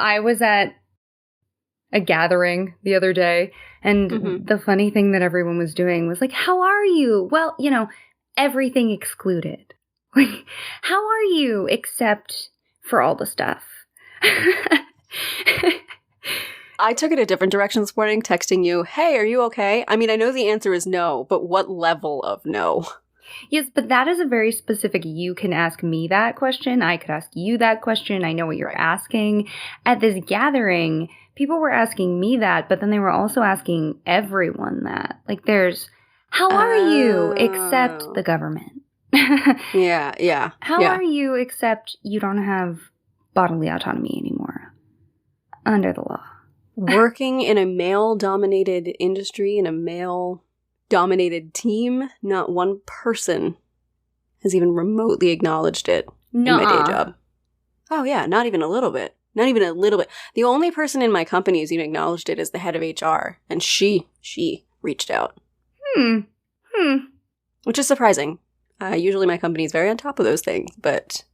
I was at a gathering the other day, and the funny thing that everyone was doing was like, how are you? Well, everything excluded. Like, how are you except for all the stuff? I took it a different direction this morning, texting you, hey, are you okay? I mean, I know the answer is no, but what level of no? Yes, but that is a very specific, you can ask me that question. I could ask you that question. I know what you're asking. At this gathering, people were asking me that, but then they were also asking everyone that. Like, there's, how are you except the government? Yeah. How are you except you don't have bodily autonomy anymore under the law? Working in a male-dominated industry, in a male-dominated team, not one person has even remotely acknowledged it in my day job. Oh, yeah, not even a little bit. Not even a little bit. The only person in my company who's even acknowledged it is the head of HR, and she reached out. Which is surprising. Usually my company is very on top of those things, but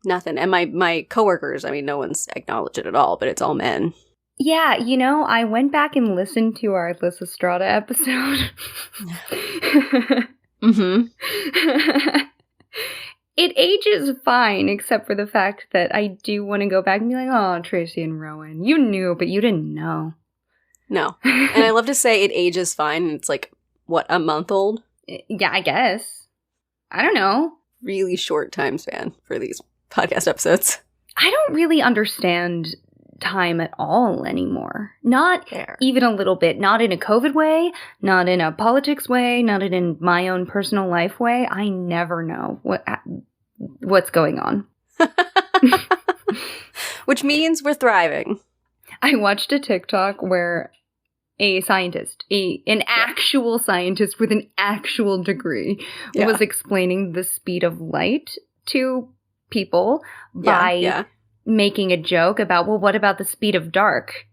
nothing. And my coworkers, I mean, no one's acknowledged it at all, but it's all men. Yeah, I went back and listened to our Lysistrata episode. It ages fine, except for the fact that I do want to go back and be like, oh, Tracy and Rowan, you knew, but you didn't know. No. And I love to say it ages fine, and it's like, what, a month old? Yeah, I guess. I don't know. Really short time span for these podcast episodes. I don't really understand time at all anymore. Not even a little bit. Not in a COVID way, not in a politics way, not in my own personal life way. I never know what's going on. Which means we're thriving. I watched a TikTok where a scientist, an actual scientist with an actual degree, was explaining the speed of light to people by making a joke about, well, what about the speed of dark?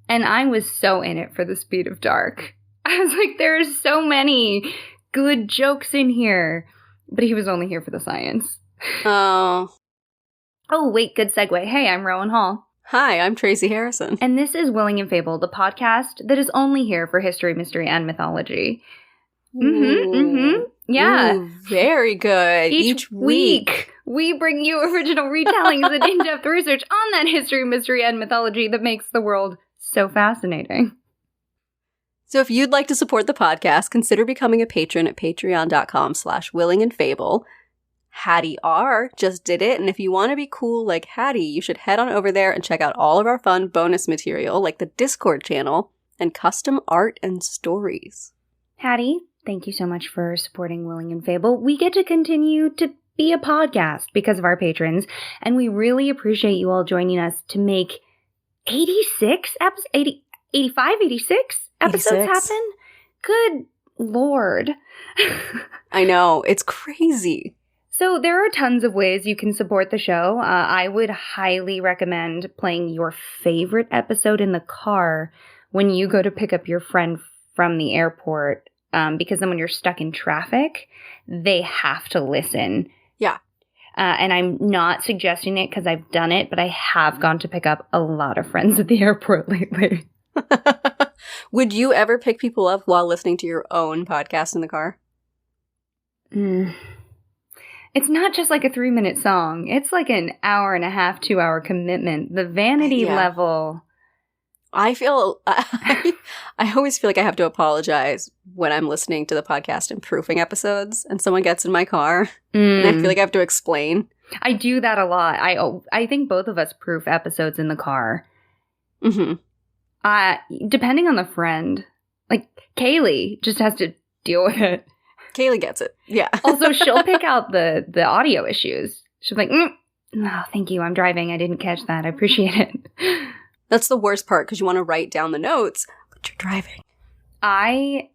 And I was so in it for the speed of dark. I was like, there's so many good jokes in here. But he was only here for the science. Oh, wait, good segue. Hey, I'm Rowan Hall. Hi, I'm Tracy Harrison. And this is Willing and Fable, the podcast that is only here for history, mystery, and mythology. Yeah. Ooh, very good. Each week, we bring you original retellings and in-depth research on that history, mystery, and mythology that makes the world so fascinating. So if you'd like to support the podcast, consider becoming a patron at patreon.com/willingandfable. Hattie R. just did it, and if you want to be cool like Hattie, you should head on over there and check out all of our fun bonus material, like the Discord channel, and custom art and stories. Hattie, thank you so much for supporting Willing and Fable. We get to continue to be a podcast because of our patrons, and we really appreciate you all joining us to make 86 episodes happen? Good Lord. I know, it's crazy. So there are tons of ways you can support the show. I would highly recommend playing your favorite episode in the car when you go to pick up your friend from the airport, because then when you're stuck in traffic, they have to listen. Yeah. And I'm not suggesting it because I've done it, but I have gone to pick up a lot of friends at the airport lately. Would you ever pick people up while listening to your own podcast in the car? It's not just like a 3-minute song. It's like an hour and a half, 2-hour commitment. The vanity level. I always feel like I have to apologize when I'm listening to the podcast and proofing episodes and someone gets in my car and I feel like I have to explain. I do that a lot. I think both of us proof episodes in the car. Depending on the friend. Like, Kaylee just has to deal with it. Kaylee gets it. Yeah. Also, she'll pick out the audio issues. She'll be like, no, thank you. I'm driving. I didn't catch that. I appreciate it. That's the worst part because you want to write down the notes, but you're driving. I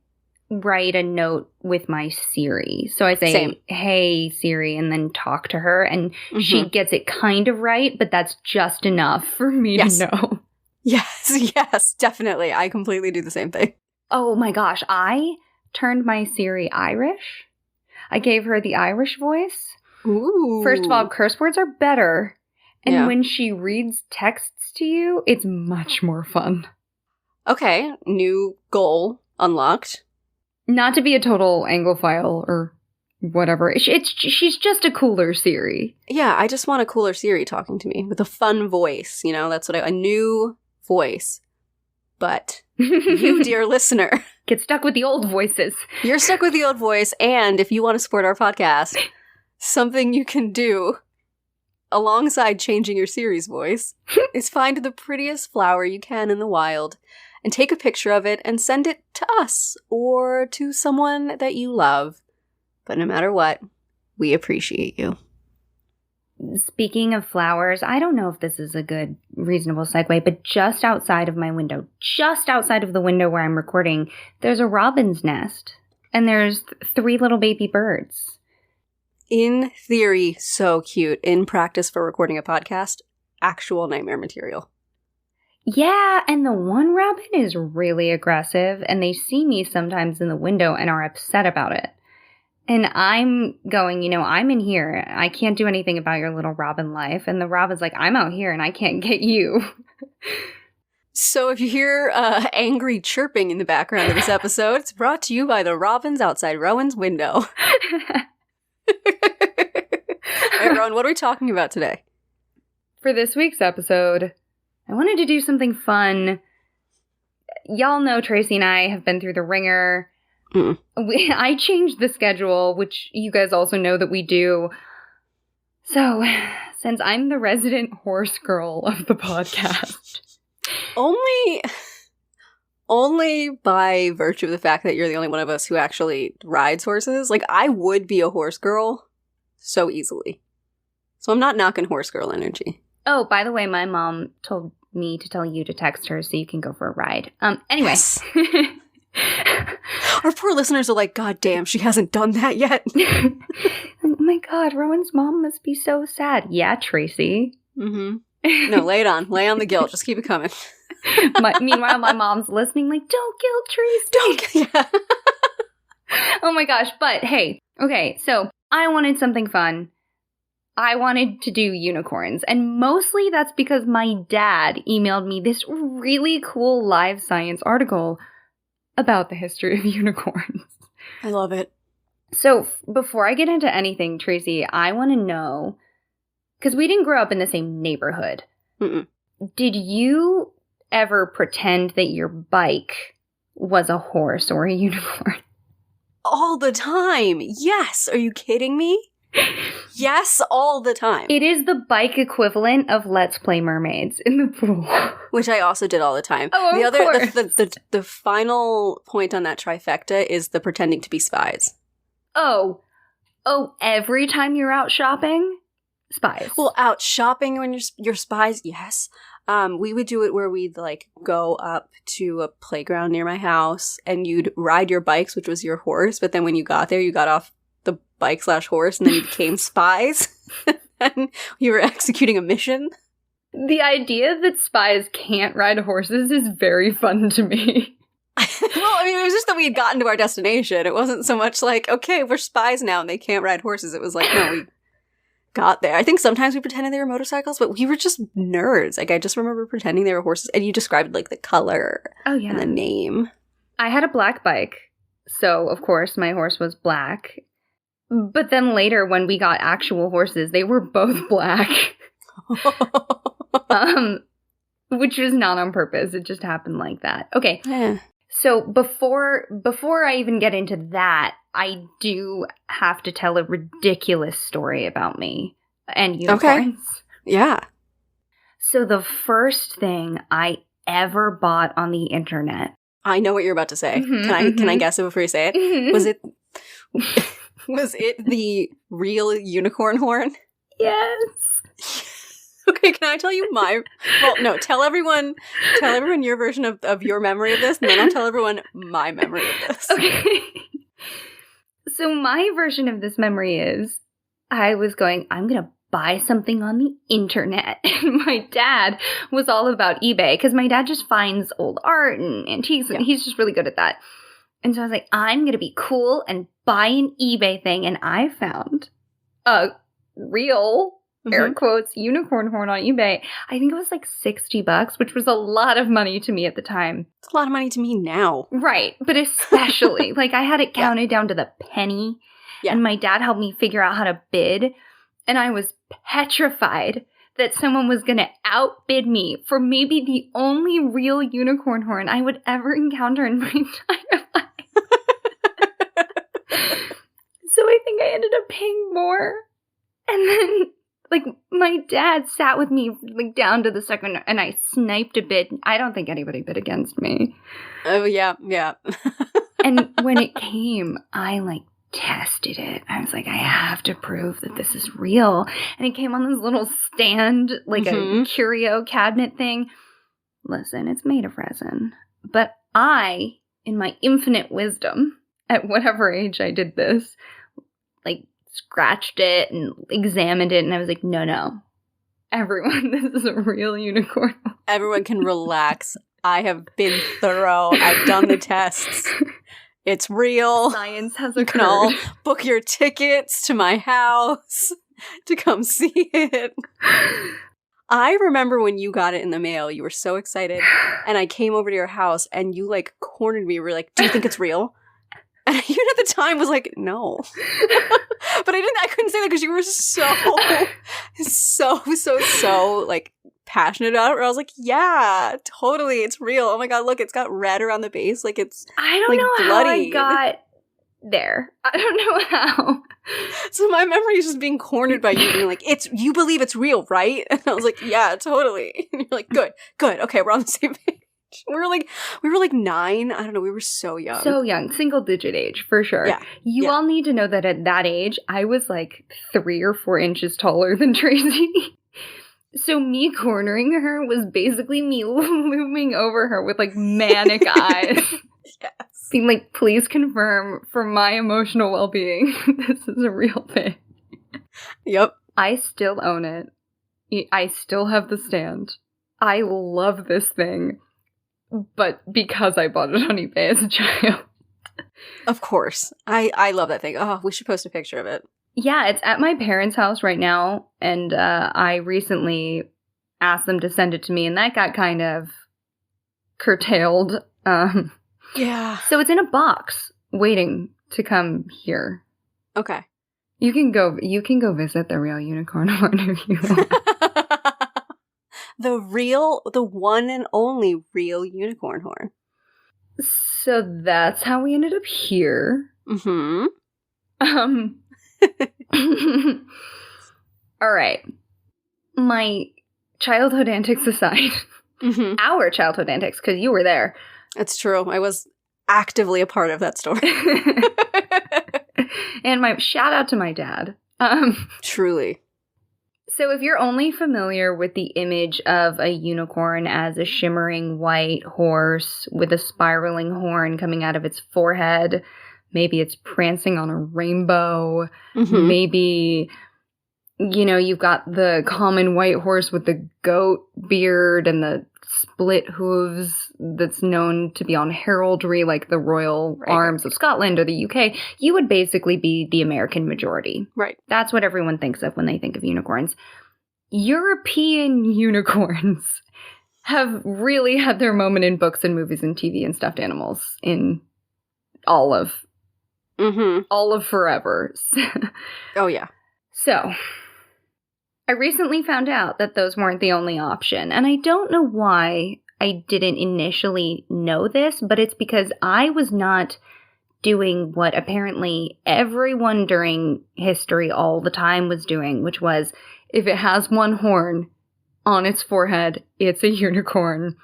write a note with my Siri. So I say, hey, Siri, and then talk to her. And she gets it kind of right, but that's just enough for me to know. Yes, definitely. I completely do the same thing. Oh my gosh. I turned my Siri Irish. I gave her the Irish voice. Ooh. First of all, curse words are better. And when she reads texts to you, it's much more fun. Okay, new goal unlocked. Not to be a total Anglophile or whatever. She's just a cooler Siri. Yeah, I just want a cooler Siri talking to me with a fun voice. You know, that's what a new voice. But you, dear listener, get stuck with the old voices. You're stuck with the old voice. And if you want to support our podcast, something you can do alongside changing your Siri's voice is find the prettiest flower you can in the wild and take a picture of it and send it to us or to someone that you love. But no matter what, we appreciate you. Speaking of flowers, I don't know if this is a good, reasonable segue, but just outside of my window, just outside of the window where I'm recording, there's a robin's nest. And there's 3 little baby birds. In theory, so cute. In practice for recording a podcast, actual nightmare material. Yeah, and the one robin is really aggressive, and they see me sometimes in the window and are upset about it. And I'm going, I'm in here. I can't do anything about your little robin life. And the robin's like, I'm out here and I can't get you. So if you hear angry chirping in the background of this episode, it's brought to you by the robins outside Rowan's window. All right, Rowan, what are we talking about today? For this week's episode, I wanted to do something fun. Y'all know Tracy and I have been through the ringer. I changed the schedule, which you guys also know that we do. So, since I'm the resident horse girl of the podcast. Only by virtue of the fact that you're the only one of us who actually rides horses. Like, I would be a horse girl so easily. So I'm not knocking horse girl energy. Oh, by the way, my mom told me to tell you to text her so you can go for a ride. Anyway. Yes. Our poor listeners are like, God damn, she hasn't done that yet. Oh my God, Rowan's mom must be so sad. Yeah, Tracy. Mm-hmm. No, lay it on. Lay on the guilt. Just keep it coming. Meanwhile, my mom's listening like, don't guilt Tracy. Yeah. Oh my gosh. But hey, okay, so I wanted something fun. I wanted to do unicorns. And mostly that's because my dad emailed me this really cool live science article about the history of unicorns. I love it. So before I get into anything, Tracy, I want to know, because we didn't grow up in the same neighborhood. Mm-mm. Did you ever pretend that your bike was a horse or a unicorn? All the time. Yes. Are you kidding me? Yes, all the time. It is the bike equivalent of Let's Play Mermaids in the pool. Which I also did all the time. Oh, of course. The final point on that trifecta is the pretending to be spies. Oh, every time you're out shopping? Spies. Well, out shopping when you're spies, yes. We would do it where we'd go up to a playground near my house and you'd ride your bikes, which was your horse, but then when you got there, you got off the bike/horse and then you became spies and you were executing a mission. The idea that spies can't ride horses is very fun to me. Well, I mean, it was just that we had gotten to our destination. It wasn't so much like, okay, we're spies now and they can't ride horses. It was like, no, we got there. I think sometimes we pretended they were motorcycles, but we were just nerds. Like, I just remember pretending they were horses, and you described the color and the name. I had a black bike, so of course my horse was black. But then later, when we got actual horses, they were both black. Which was not on purpose. It just happened like that. Okay. Yeah. So before I even get into that, I do have to tell a ridiculous story about me and unicorns. Okay. Yeah. So the first thing I ever bought on the internet. I know what you're about to say. Can I guess it before you say it? Mm-hmm. Was it the real unicorn horn? Yes. Okay, can I tell you tell everyone your version of your memory of this, and then I'll tell everyone my memory of this. Okay. So my version of this memory is I was going, I'm going to buy something on the internet. And my dad was all about eBay, because my dad just finds old art and antiques, and he's just really good at that. And so I was like, I'm going to be cool and buy an eBay thing. And I found a real air quotes, unicorn horn on eBay. I think it was like $60, which was a lot of money to me at the time. It's a lot of money to me now. Right, but especially, like, I had it counted down to the penny, and my dad helped me figure out how to bid, and I was petrified that someone was going to outbid me for maybe the only real unicorn horn I would ever encounter in my entire life. So I think I ended up paying more. And then, like, my dad sat with me, like, down to the second, and I sniped a bid. I don't think anybody bid against me. Oh, yeah. And when it came, I, like, tested it. I was like, I have to prove that this is real. And it came on this little stand, like a curio cabinet thing. Listen, it's made of resin. But I, in my infinite wisdom, at whatever age I did this, like, scratched it and examined it, and I was like, no. Everyone, this is a real unicorn. Everyone can relax. I have been thorough. I've done the tests. It's real. Science has occurred. You can all book your tickets to my house to come see it. I remember when you got it in the mail, you were so excited, and I came over to your house, and you, like, cornered me. You were like, do you think it's real? And you at the time was like, no. But I couldn't say that because you were so, like, passionate about it. Where I was like, yeah, totally, it's real. Oh my god, look, it's got red around the base. Like, it's I don't like, know bloody. How I got there. I don't know how. So my memory is just being cornered by you being like, you believe it's real, right? And I was like, yeah, totally. And you're like, good. Okay, we're on the same page. We were like 9. I don't know. We were so young. So young. Single digit age, for sure. Yeah. You all need to know that at that age, I was like 3 or 4 inches taller than Tracy. So me cornering her was basically me looming over her with, like, manic eyes. Yes. Being like, please confirm for my emotional well-being, this is a real thing. Yep. I still own it. I still have the stand. I love this thing. But because I bought it on eBay as a child. Of course. I love that thing. Oh, we should post a picture of it. Yeah, it's at my parents' house right now, and I recently asked them to send it to me, and that got kind of curtailed. Yeah. So it's in a box, waiting to come here. Okay. You can go visit the real unicorn horn if you want. The one and only real unicorn horn. So that's how we ended up here. Mm-hmm. All right. My childhood antics aside, our childhood antics, because you were there. That's true. I was actively a part of that story. And my shout out to my dad. Truly. So if you're only familiar with the image of a unicorn as a shimmering white horse with a spiraling horn coming out of its forehead, maybe it's prancing on a rainbow, maybe, you know, you've got the common white horse with the goat beard and the split hooves that's known to be on heraldry like the royal arms of Scotland or the UK, you would basically be the American majority. Right. That's what everyone thinks of when they think of unicorns. European unicorns have really had their moment in books and movies and TV and stuffed animals in all of forever. Oh, yeah. So, I recently found out that those weren't the only option, and I don't know why I didn't initially know this, but it's because I was not doing what apparently everyone during history all the time was doing, which was, if it has one horn on its forehead, it's a unicorn.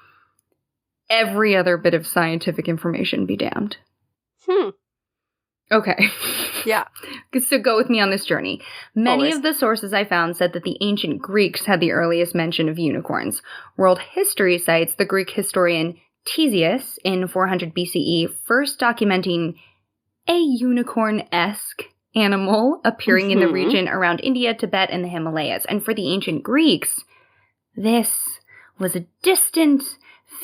Every other bit of scientific information be damned. Okay. Yeah. So go with me on this journey. Many of the sources I found said that the ancient Greeks had the earliest mention of unicorns. World history cites the Greek historian Ctesias in 400 BCE first documenting a unicorn-esque animal appearing in the region around India, Tibet, and the Himalayas. And for the ancient Greeks, this was a distant,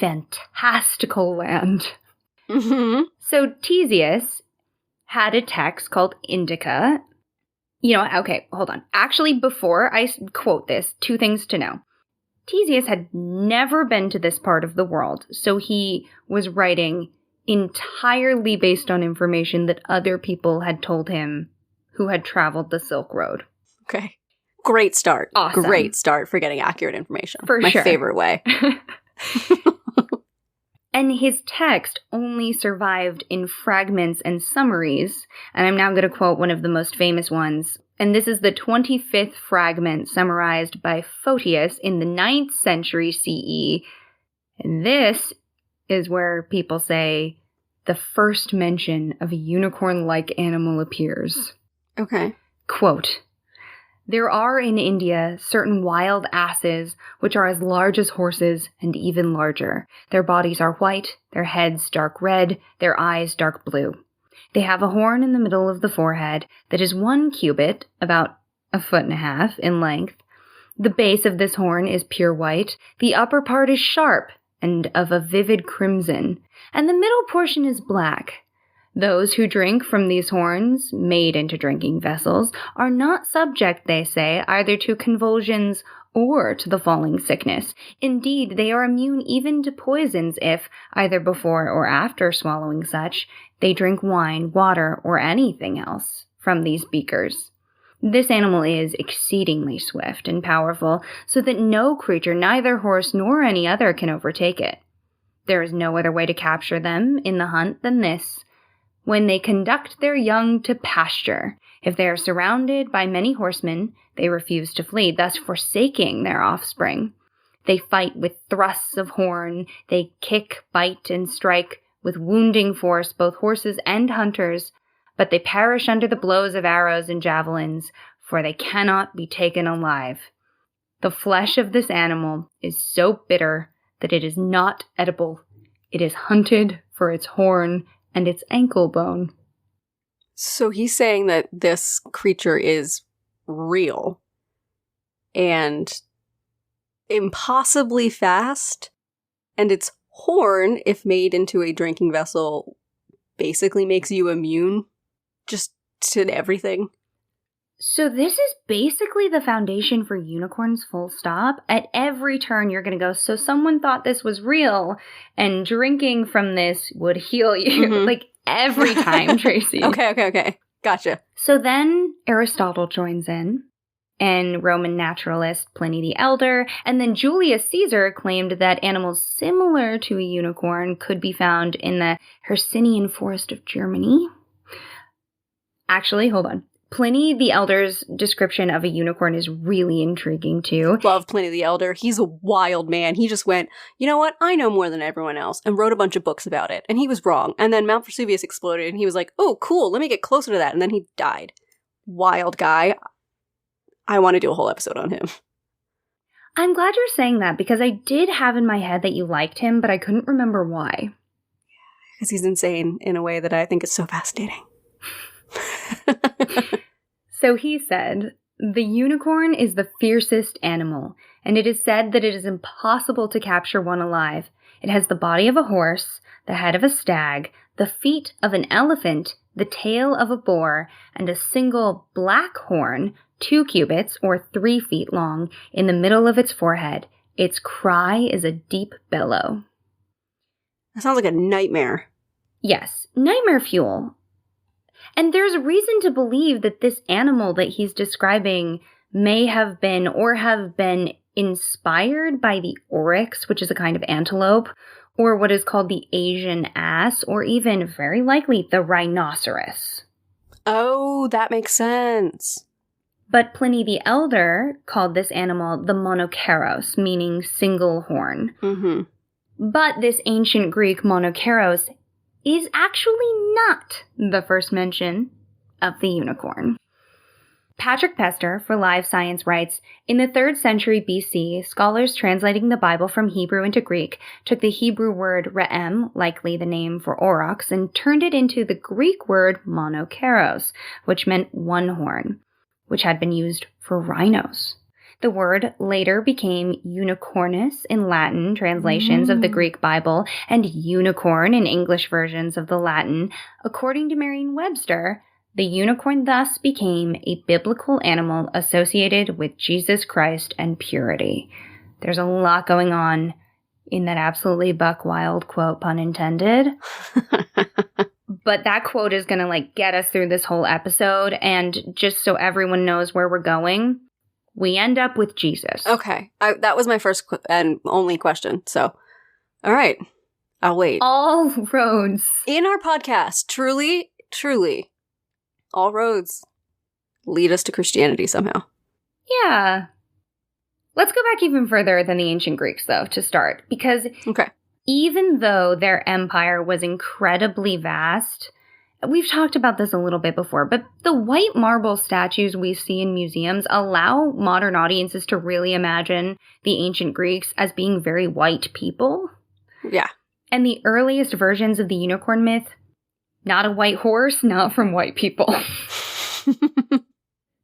fantastical land. So Ctesias had a text called Indica, Okay, hold on. Actually, before I quote this, 2 things to know. Theseus had never been to this part of the world, so he was writing entirely based on information that other people had told him who had traveled the Silk Road. Okay. Great start. Awesome. Great start for getting accurate information. For My sure. favorite way. And his text only survived in fragments and summaries, and I'm now going to quote one of the most famous ones. And this is the 25th fragment summarized by Photius in the 9th century CE. And this is where people say the first mention of a unicorn-like animal appears. Okay. Quote, "There are in India certain wild asses which are as large as horses and even larger. Their bodies are white, their heads dark red, their eyes dark blue. They have a horn in the middle of the forehead that is 1 cubit, about 1.5 feet in length. The base of this horn is pure white, the upper part is sharp and of a vivid crimson, and the middle portion is black. Those who drink from these horns, made into drinking vessels, are not subject, they say, either to convulsions or to the falling sickness. Indeed, they are immune even to poisons if, either before or after swallowing such, they drink wine, water, or anything else from these beakers. This animal is exceedingly swift and powerful, so that no creature, neither horse nor any other, can overtake it. There is no other way to capture them in the hunt than this. When they conduct their young to pasture, if they are surrounded by many horsemen, they refuse to flee, thus forsaking their offspring. They fight with thrusts of horn, they kick, bite, and strike with wounding force both horses and hunters, but they perish under the blows of arrows and javelins, for they cannot be taken alive. The flesh of this animal is so bitter that it is not edible. It is hunted for its horn and its ankle bone." So he's saying that this creature is real and impossibly fast, and its horn, if made into a drinking vessel, basically makes you immune just to everything. So this is basically the foundation for unicorns, full stop. At every turn, you're going to go, so someone thought this was real, and drinking from this would heal you. Mm-hmm. Like, every time, Tracy. Okay. Gotcha. So then Aristotle joins in, and Roman naturalist Pliny the Elder, and then Julius Caesar claimed that animals similar to a unicorn could be found in the Hercynian forest of Germany. Actually, hold on. Pliny the Elder's description of a unicorn is really intriguing, too. Love Pliny the Elder. He's a wild man. He just went, you know what? I know more than everyone else, and wrote a bunch of books about it. And he was wrong. And then Mount Vesuvius exploded, and he was like, oh, cool, let me get closer to that. And then he died. Wild guy. I want to do a whole episode on him. I'm glad you're saying that, because I did have in my head that you liked him, but I couldn't remember why. Because he's insane in a way that I think is so fascinating. So he said, "The unicorn is the fiercest animal, and it is said that it is impossible to capture one alive. It has the body of a horse, the head of a stag, the feet of an elephant, the tail of a boar, and a single black horn, 2 cubits or 3 feet long, in the middle of its forehead. Its cry is a deep bellow." That sounds like a nightmare. Yes, nightmare fuel. And there's reason to believe that this animal that he's describing may have been or have been inspired by the oryx, which is a kind of antelope, or what is called the Asian ass, or even, very likely, the rhinoceros. Oh, that makes sense. But Pliny the Elder called this animal the monoceros, meaning single horn. Mm-hmm. But this ancient Greek monoceros is actually not the first mention of the unicorn. Patrick Pester for Live Science writes, in the 3rd century BC, scholars translating the Bible from Hebrew into Greek took the Hebrew word re'em, likely the name for aurochs, and turned it into the Greek word monoceros, which meant one horn, which had been used for rhinos. The word later became unicornus in Latin translations of the Greek Bible and unicorn in English versions of the Latin. According to Merriam-Webster, The unicorn thus became a biblical animal associated with Jesus Christ and purity. There's a lot going on in that absolutely buck wild quote, pun intended. But that quote is going to get us through this whole episode. And just so everyone knows where we're going, we end up with Jesus. Okay. That was my first and only question. So, all right. I'll wait. All roads. In our podcast, truly, all roads lead us to Christianity somehow. Yeah. Let's go back even further than the ancient Greeks, though, to start. Because even though their empire was incredibly vast, we've talked about this a little bit before, but the white marble statues we see in museums allow modern audiences to really imagine the ancient Greeks as being very white people. Yeah. And the earliest versions of the unicorn myth, not a white horse, not from white people.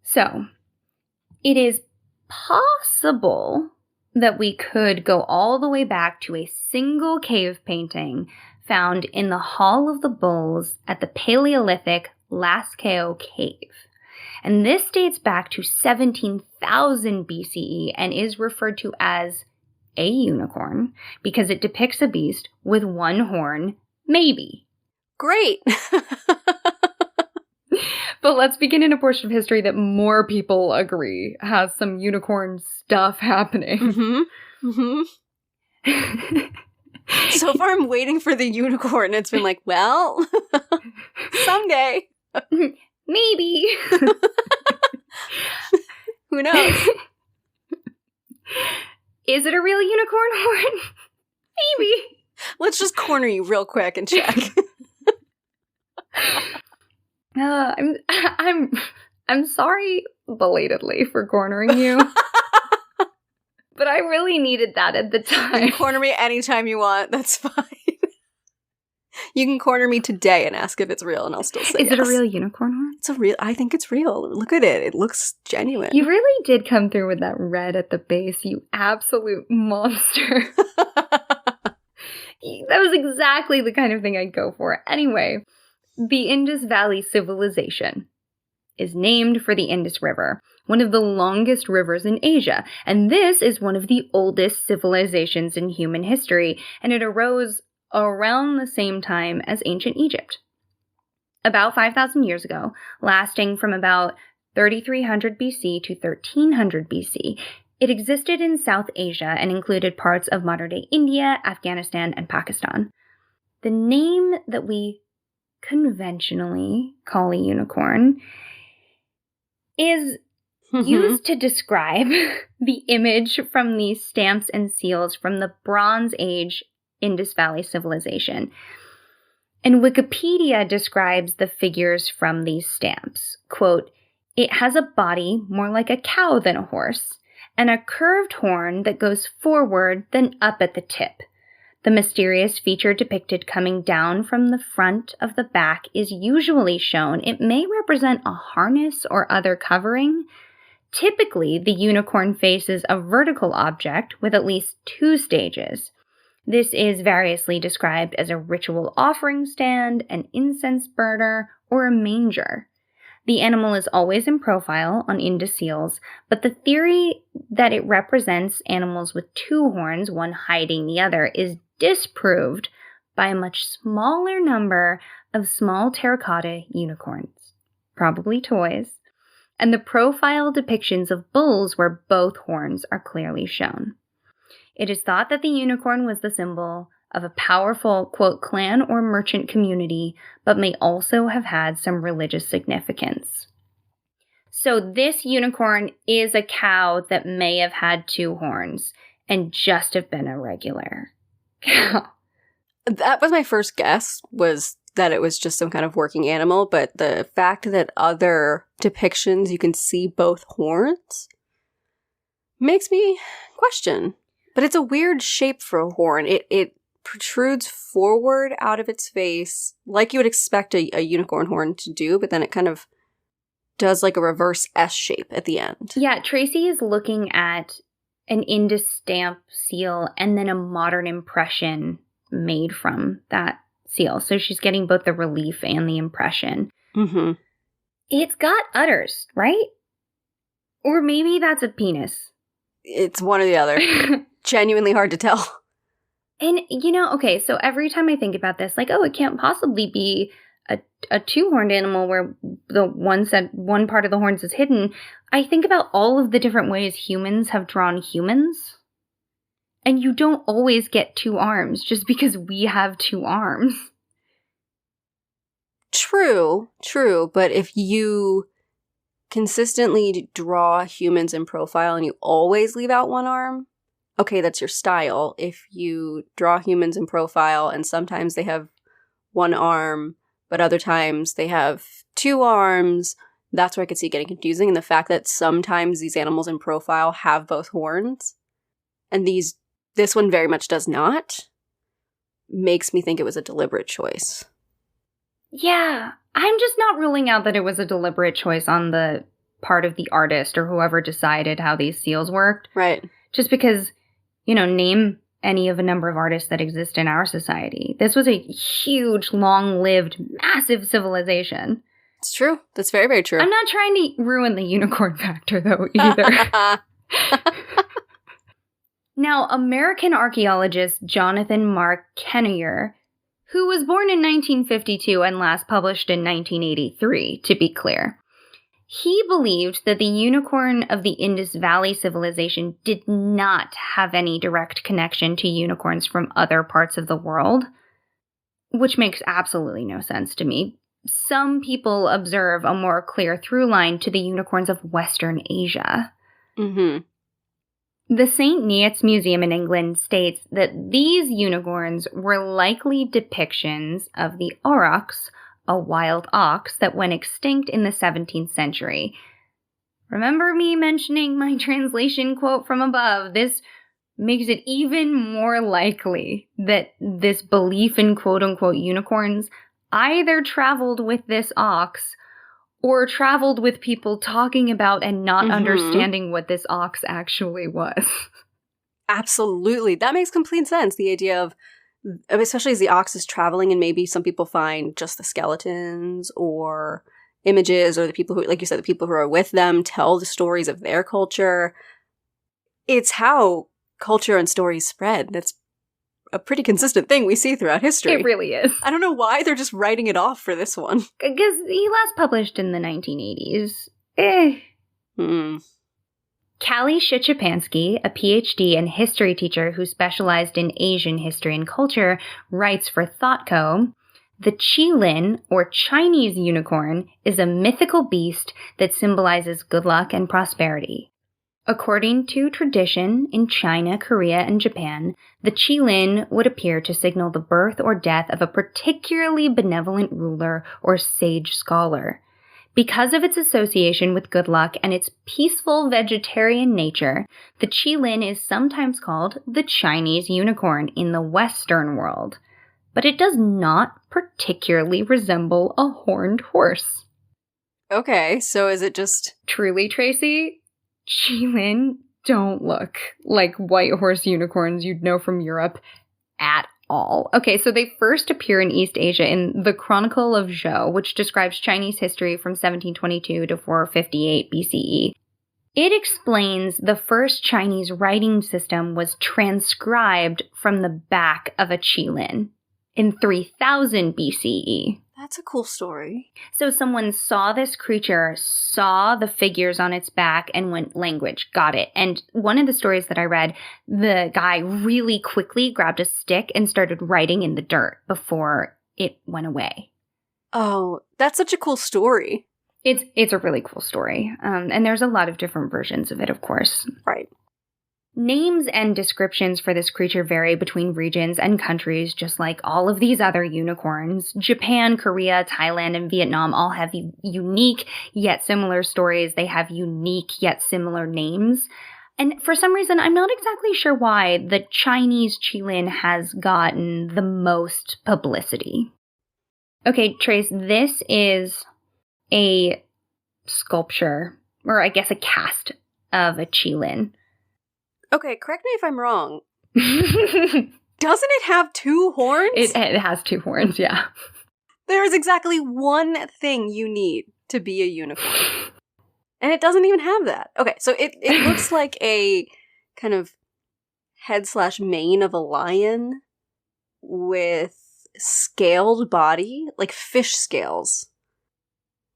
So, it is possible that we could go all the way back to a single cave painting found in the Hall of the Bulls at the Paleolithic Lascaux Cave. And this dates back to 17,000 BCE and is referred to as a unicorn because it depicts a beast with one horn, maybe. Great! But let's begin in a portion of history that more people agree has some unicorn stuff happening. Mm-hmm. Mm-hmm. So far, I'm waiting for the unicorn. It's been well, someday. Maybe. Who knows? Is it a real unicorn horn? Maybe. Let's just corner you real quick and check. I'm sorry belatedly for cornering you. But I really needed that at the time. You can corner me anytime you want. That's fine. You can corner me today and ask if it's real, and I'll still say Is it a real unicorn horn? It's a real. I think it's real. Look at it. It looks genuine. You really did come through with that red at the base, you absolute monster. That was exactly the kind of thing I'd go for. Anyway, the Indus Valley Civilization is named for the Indus River, one of the longest rivers in Asia, and this is one of the oldest civilizations in human history, and it arose around the same time as ancient Egypt. About 5,000 years ago, lasting from about 3300 BC to 1300 BC, it existed in South Asia and included parts of modern-day India, Afghanistan, and Pakistan. The name that we conventionally call a unicorn is used to describe the image from these stamps and seals from the Bronze Age Indus Valley civilization. And Wikipedia describes the figures from these stamps. Quote, "It has a body more like a cow than a horse, and a curved horn that goes forward then up at the tip. The mysterious feature depicted coming down from the front of the back is usually shown. It may represent a harness or other covering. Typically, the unicorn faces a vertical object with at least 2 stages. This is variously described as a ritual offering stand, an incense burner, or a manger. The animal is always in profile on Indus seals, but the theory that it represents animals with 2 horns, one hiding the other, is disproved by a much smaller number of small terracotta unicorns, probably toys, and the profile depictions of bulls where both horns are clearly shown. It is thought that the unicorn was the symbol of a powerful, quote, clan or merchant community, but may also have had some religious significance. So this unicorn is a cow that may have had 2 horns and just have been a regular cow. That was my first guess, was that it was just some kind of working animal, but the fact that other depictions you can see both horns makes me question. But it's a weird shape for a horn. It protrudes forward out of its face like you would expect a unicorn horn to do, but then it kind of does like a reverse S shape at the end. Yeah, Tracy is looking at an Indus stamp seal and then a modern impression made from that seal. So she's getting both the relief and the impression. Mm-hmm. It's got udders, right? Or maybe that's a penis. It's one or the other. Genuinely hard to tell. And, okay, so every time I think about this, like, it can't possibly be a two-horned animal where the one part of the horns is hidden, I think about all of the different ways humans have drawn humans. And you don't always get two arms just because we have two arms. True, but if you consistently draw humans in profile and you always leave out one arm, okay, that's your style. If you draw humans in profile and sometimes they have one arm, but other times they have two arms, that's where I could see it getting confusing. And the fact that sometimes these animals in profile have both horns, and this one very much does not, makes me think it was a deliberate choice. Yeah, I'm just not ruling out that it was a deliberate choice on the part of the artist or whoever decided how these seals worked. Right. Just because, name any of a number of artists that exist in our society. This was a huge, long-lived, massive civilization. It's true. That's very, very true. I'm not trying to ruin the unicorn factor, though, either. Now, American archaeologist Jonathan Mark Kennier, who was born in 1952 and last published in 1983, to be clear, he believed that the unicorn of the Indus Valley civilization did not have any direct connection to unicorns from other parts of the world, which makes absolutely no sense to me. Some people observe a more clear through line to the unicorns of Western Asia. Mm-hmm. The St. Neots Museum in England states that these unicorns were likely depictions of the aurochs, a wild ox that went extinct in the 17th century. Remember me mentioning my translation quote from above? This makes it even more likely that this belief in quote-unquote unicorns either traveled with this ox or traveled with people talking about and not understanding what this ox actually was. Absolutely. That makes complete sense. The idea of, especially as the ox is traveling and maybe some people find just the skeletons or images, or the people who, like you said, the people who are with them tell the stories of their culture. It's how culture and stories spread. That's a pretty consistent thing we see throughout history. It really is. I don't know why they're just writing it off for this one. Because he last published in the 1980s. Callie Szychapansky, a PhD and history teacher who specialized in Asian history and culture, writes for ThoughtCo, the qilin, or Chinese unicorn, is a mythical beast that symbolizes good luck and prosperity. According to tradition, in China, Korea, and Japan, the qilin would appear to signal the birth or death of a particularly benevolent ruler or sage scholar. Because of its association with good luck and its peaceful vegetarian nature, the qilin is sometimes called the Chinese unicorn in the Western world. But it does not particularly resemble a horned horse. Okay, so is it just... Truly, Tracy, qilin don't look like white horse unicorns you'd know from Europe at all. Okay, so they first appear in East Asia in the Chronicle of Zhou, which describes Chinese history from 1722 to 458 BCE. It explains the first Chinese writing system was transcribed from the back of a qilin in 3000 BCE. That's a cool story. So someone saw this creature, saw the figures on its back, and went, language, got it. And one of the stories that I read, the guy really quickly grabbed a stick and started writing in the dirt before it went away. Oh, that's such a cool story. It's a really cool story. And there's a lot of different versions of it, of course. Right. Names and descriptions for this creature vary between regions and countries, just like all of these other unicorns. Japan, Korea, Thailand, and Vietnam all have unique yet similar stories. They have unique yet similar names. And for some reason, I'm not exactly sure why the Chinese qilin has gotten the most publicity. Okay, Trace, this is a sculpture, or I guess a cast of a qilin. Okay, correct me if I'm wrong. Doesn't it have two horns? It has two horns, yeah. There is exactly one thing you need to be a unicorn. And it doesn't even have that. Okay, so it looks like a kind of head/mane of a lion with scaled body, like fish scales.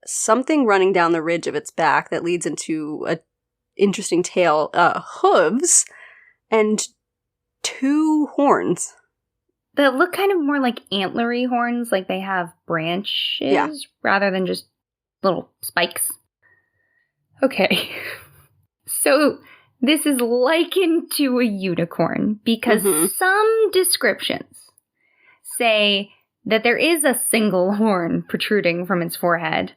Something running down the ridge of its back that leads into a interesting tail, hooves, and 2 horns. That look kind of more like antlery horns, like they have branches rather than just little spikes. Okay. So this is likened to a unicorn because some descriptions say that there is a single horn protruding from its forehead,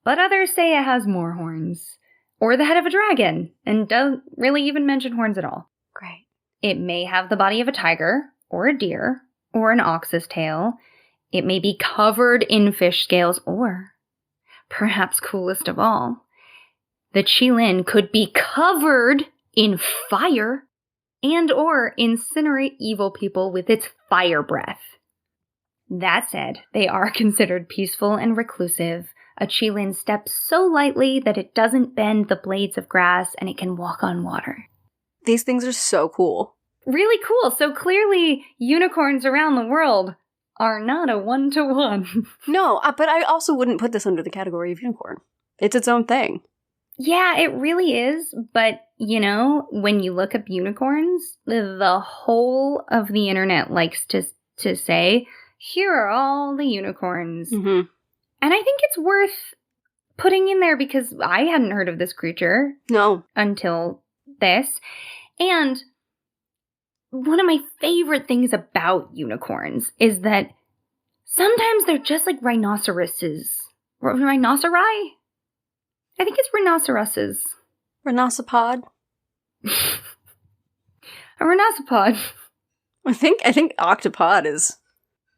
but others say it has more horns, or the head of a dragon, and don't really even mention horns at all. Great. It may have the body of a tiger, or a deer, or an ox's tail. It may be covered in fish scales, or, perhaps coolest of all, the Qilin could be covered in fire and or incinerate evil people with its fire breath. That said, they are considered peaceful and reclusive. A Qilin steps so lightly that it doesn't bend the blades of grass and it can walk on water. These things are so cool. Really cool. So clearly, unicorns around the world are not a one-to-one. No, but I also wouldn't put this under the category of unicorn. It's its own thing. Yeah, it really is. But, you know, when you look up unicorns, the whole of the internet likes to say, here are all the unicorns. Mm-hmm. And I think it's worth putting in there because I hadn't heard of this creature. No. Until this. And one of my favorite things about unicorns is that sometimes they're just like rhinoceroses. Rhinoceri? I think it's rhinoceroses. Rhinocipod? A rhinocipod. I think octopod is...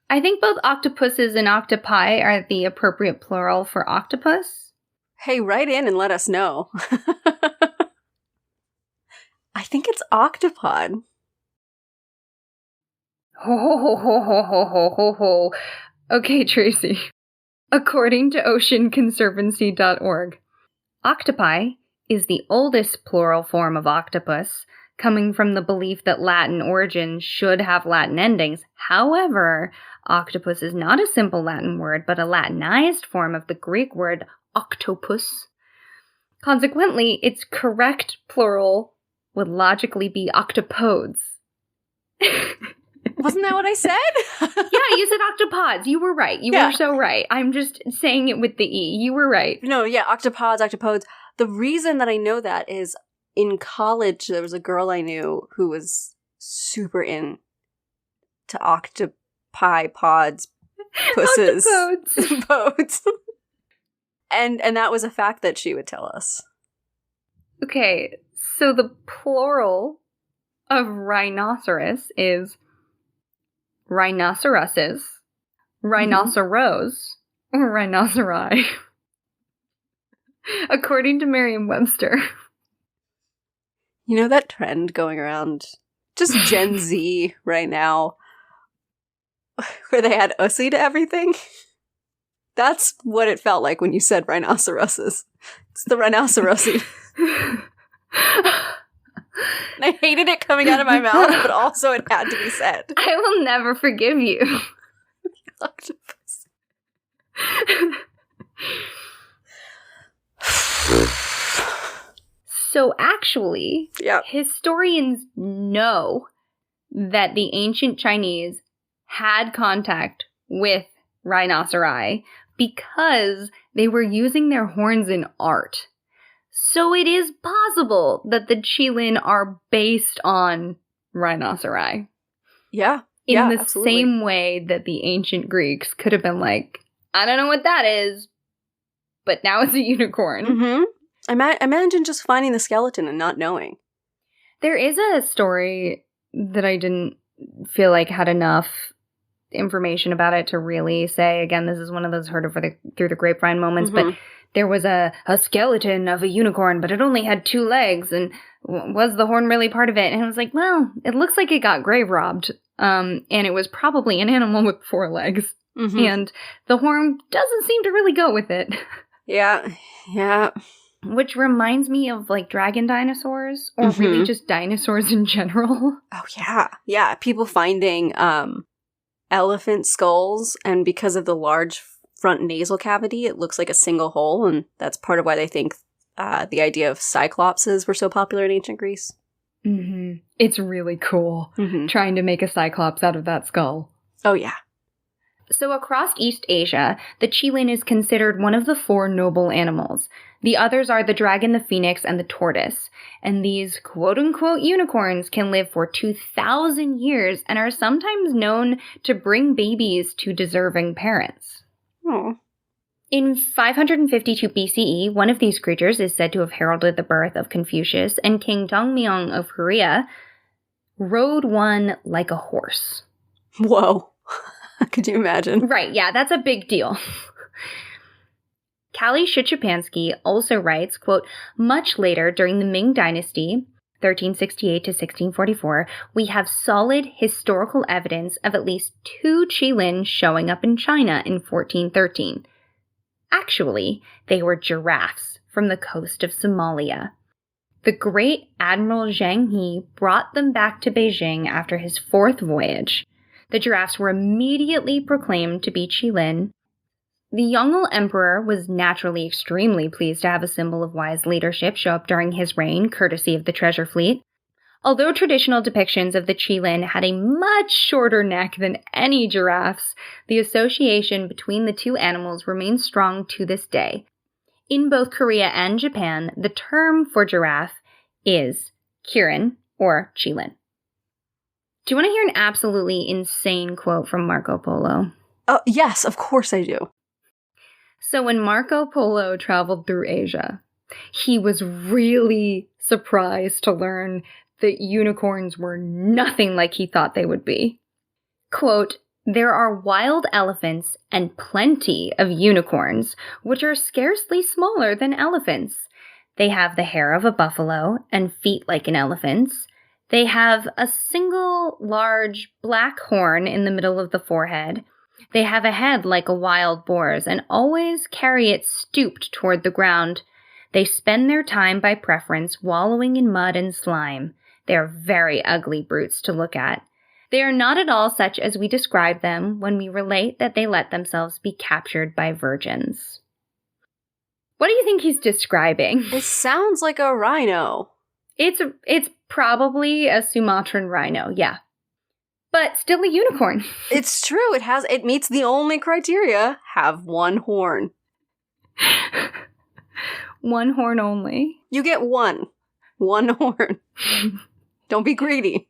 I think both octopuses and octopi are the appropriate plural for octopus. Hey, write in and let us know. I think it's octopod. Ho ho ho ho ho ho ho ho ho. Okay, Tracy. According to oceanconservancy.org, octopi is the oldest plural form of octopus, coming from the belief that Latin origins should have Latin endings. However, octopus is not a simple Latin word, but a Latinized form of the Greek word octopus. Consequently, its correct plural would logically be octopodes. Wasn't that what I said? Yeah, you said octopods. You were right. You were so right. I'm just saying it with the E. You were right. No, yeah, octopodes. The reason that I know that is in college, there was a girl I knew who was super into octopi pods, pusses, podes. And that was a fact that she would tell us. Okay, so the plural of rhinoceros is rhinoceroses, rhinoceros, or rhinoceri. According to Merriam-Webster. You know that trend going around, just Gen Z right now, where they add ussy to everything? That's what it felt like when you said rhinoceroses. It's the rhinocerosy. And I hated it coming out of my mouth, but also it had to be said. I will never forgive you. Octopus. So actually, historians know that the ancient Chinese had contact with rhinoceri because they were using their horns in art. So it is possible that the Qilin are based on rhinoceri. Yeah. In the absolutely. same way that the ancient Greeks could have been like, I don't know what that is, but now it's a unicorn. Mm-hmm. Imagine just finding the skeleton and not knowing. There is a story that I didn't feel like had enough information about it to really say, again, this is one of those heard of through the grapevine moments, but there was a skeleton of a unicorn, but it only had 2 legs, and was the horn really part of it? And it was like, well, it looks like it got grave robbed, and it was probably an animal with 4 legs, and the horn doesn't seem to really go with it. Yeah. Which reminds me of, like, dragon dinosaurs, or really just dinosaurs in general. Oh, yeah. Yeah, people finding elephant skulls, and because of the large front nasal cavity, it looks like a single hole, and that's part of why they think the idea of cyclopses were so popular in ancient Greece. It's really cool, trying to make a cyclops out of that skull. Oh, yeah. So across East Asia, the qilin is considered one of the 4 noble animals. The others are the dragon, the phoenix, and the tortoise. And these quote-unquote unicorns can live for 2,000 years and are sometimes known to bring babies to deserving parents. Oh. In 552 BCE, one of these creatures is said to have heralded the birth of Confucius, and King Dongmyong of Korea rode one like a horse. Whoa. Could you imagine? Right, yeah, that's a big deal. Kali Shuchapansky also writes, quote, much later during the Ming Dynasty, 1368 to 1644, we have solid historical evidence of at least 2 qilin showing up in China in 1413. Actually, they were giraffes from the coast of Somalia. The great Admiral Zhang He brought them back to Beijing after his 4th voyage. The giraffes were immediately proclaimed to be qilin. The Yongle Emperor was naturally extremely pleased to have a symbol of wise leadership show up during his reign, courtesy of the treasure fleet. Although traditional depictions of the qilin had a much shorter neck than any giraffes, the association between the 2 animals remains strong to this day. In both Korea and Japan, the term for giraffe is kirin, or qilin. Do you want to hear an absolutely insane quote from Marco Polo? Oh, yes, of course I do. So when Marco Polo traveled through Asia, he was really surprised to learn that unicorns were nothing like he thought they would be. Quote, there are wild elephants and plenty of unicorns, which are scarcely smaller than elephants. They have the hair of a buffalo and feet like an elephant's. They have a single large black horn in the middle of the forehead. They have a head like a wild boar's and always carry it stooped toward the ground. They spend their time by preference wallowing in mud and slime. They are very ugly brutes to look at. They are not at all such as we describe them when we relate that they let themselves be captured by virgins. What do you think he's describing? It sounds like a rhino. It's probably a Sumatran rhino, yeah. But still a unicorn. It's true. It meets the only criteria. Have 1 horn. 1 horn only. You get 1. 1 horn. Don't be greedy.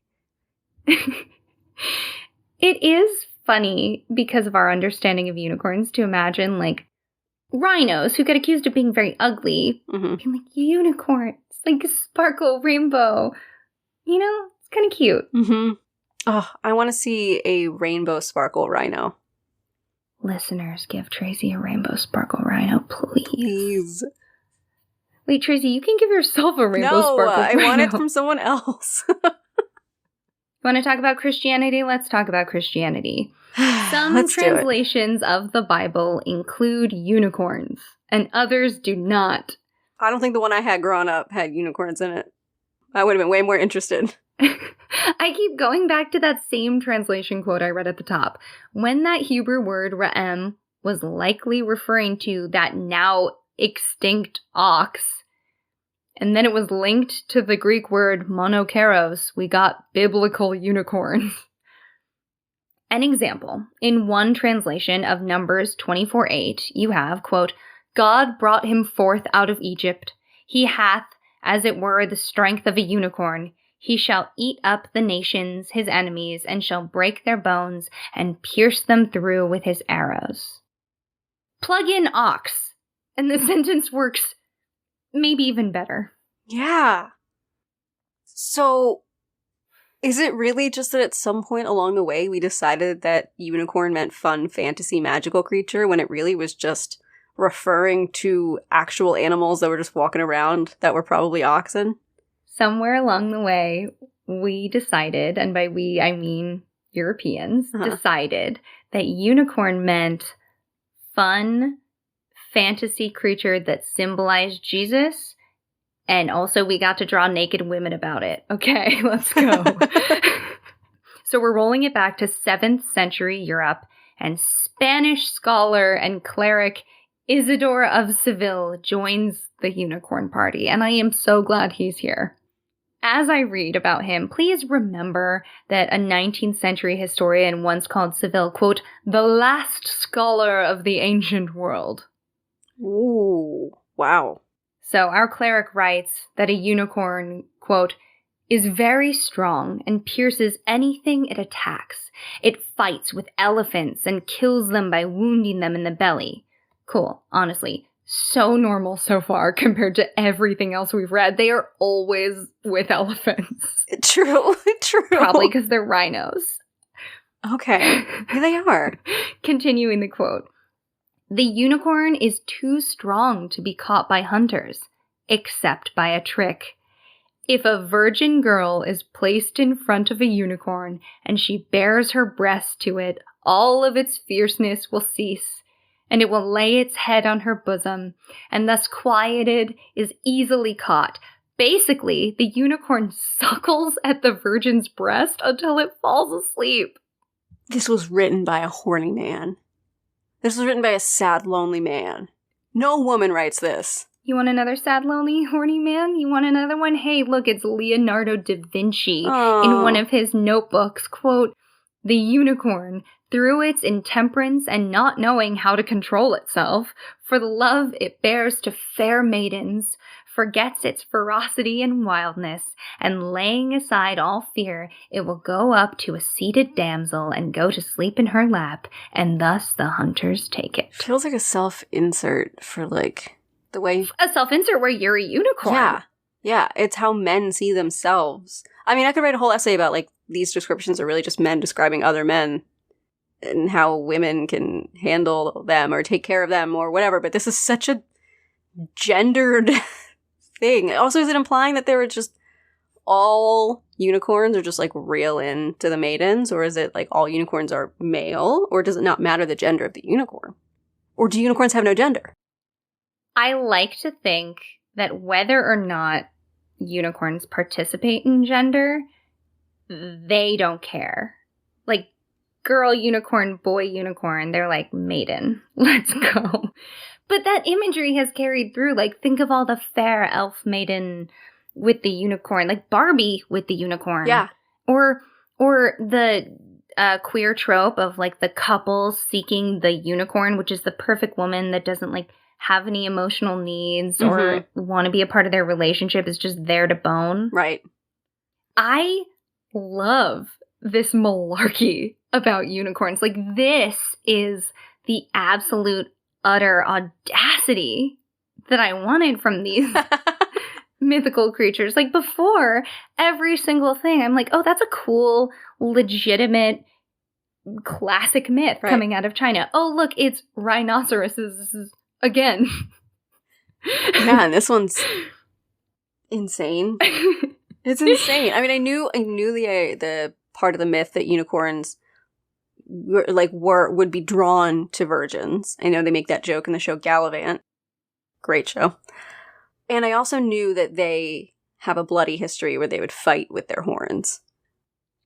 It is funny because of our understanding of unicorns to imagine, like, rhinos who get accused of being very ugly. Being like, unicorns, like a sparkle rainbow. You know, it's kind of cute. Oh, I want to see a rainbow sparkle rhino. Listeners, give Tracy a rainbow sparkle rhino, please. Please. Wait, Tracy, you can give yourself a rainbow sparkle rhino. No, I want it from someone else. You want to talk about Christianity? Let's talk about Christianity. Some translations of the Bible include unicorns, and others do not. I don't think the one I had growing up had unicorns in it. I would have been way more interested. I keep going back to that same translation quote I read at the top. When that Hebrew word ra'em was likely referring to that now extinct ox, and then it was linked to the Greek word monokeros, we got biblical unicorns. An example, in one translation of Numbers 24:8, you have, quote, God brought him forth out of Egypt. He hath, as it were, the strength of a unicorn. He shall eat up the nations, his enemies, and shall break their bones and pierce them through with his arrows. Plug in ox, and the sentence works maybe even better. Yeah. So, is it really just that at some point along the way we decided that unicorn meant fun fantasy magical creature when it really was just referring to actual animals that were just walking around that were probably oxen? Somewhere along the way, we decided, and by we I mean Europeans, decided that unicorn meant fun fantasy creature that symbolized Jesus. And also we got to draw naked women about it. Okay, let's go. So we're rolling it back to 7th century Europe, and Spanish scholar and cleric Isidore of Seville joins the unicorn party, and I am so glad he's here. As I read about him, please remember that a 19th century historian once called Seville, quote, the last scholar of the ancient world. Ooh, wow. So our cleric writes that a unicorn, quote, is very strong and pierces anything it attacks. It fights with elephants and kills them by wounding them in the belly. Cool, honestly. So normal so far compared to everything else we've read. They are always with elephants. True. Probably because they're rhinos. Okay, here they are. Continuing the quote. The unicorn is too strong to be caught by hunters, except by a trick. If a virgin girl is placed in front of a unicorn and she bares her breast to it, all of its fierceness will cease, and it will lay its head on her bosom, and thus quieted is easily caught. Basically, the unicorn suckles at the virgin's breast until it falls asleep. This was written by a horny man. This was written by a sad, lonely man. No woman writes this. You want another sad, lonely, horny man? You want another one? Hey, look, it's Leonardo da Vinci in one of his notebooks. Quote, the unicorn, through its intemperance and not knowing how to control itself, for the love it bears to fair maidens, forgets its ferocity and wildness, and laying aside all fear, it will go up to a seated damsel and go to sleep in her lap, and thus the hunters take it. Feels like a self-insert for, like, the way... A self-insert where you're a unicorn. Yeah, it's how men see themselves. I mean, I could write a whole essay about, like, these descriptions are really just men describing other men and how women can handle them or take care of them or whatever, but this is such a gendered thing. Also, is it implying that they were just all unicorns are just, like, real into the maidens, or is it, like, all unicorns are male, or does it not matter the gender of the unicorn? Or do unicorns have no gender? I like to think that whether or not unicorns participate in gender, they don't care. Like, girl unicorn, boy unicorn, they're like, maiden, let's go. But that imagery has carried through. Like, think of all the fair elf maiden with the unicorn, like Barbie with the unicorn. Yeah. Or the queer trope of, like, the couple seeking the unicorn, which is the perfect woman that doesn't, like, have any emotional needs or want to be a part of their relationship, is just there to bone. Right. I love this malarkey about unicorns. Like, this is the absolute utter audacity that I wanted from these mythical creatures. Like, before, every single thing, I'm like, oh, that's a cool, legitimate, classic myth coming out of China. Oh, look, it's rhinoceroses again. Yeah, and this one's insane. It's insane. I mean, I knew the part of the myth that unicorns would be drawn to virgins. I know they make that joke in the show Gallivant. Great show. And I also knew that they have a bloody history where they would fight with their horns.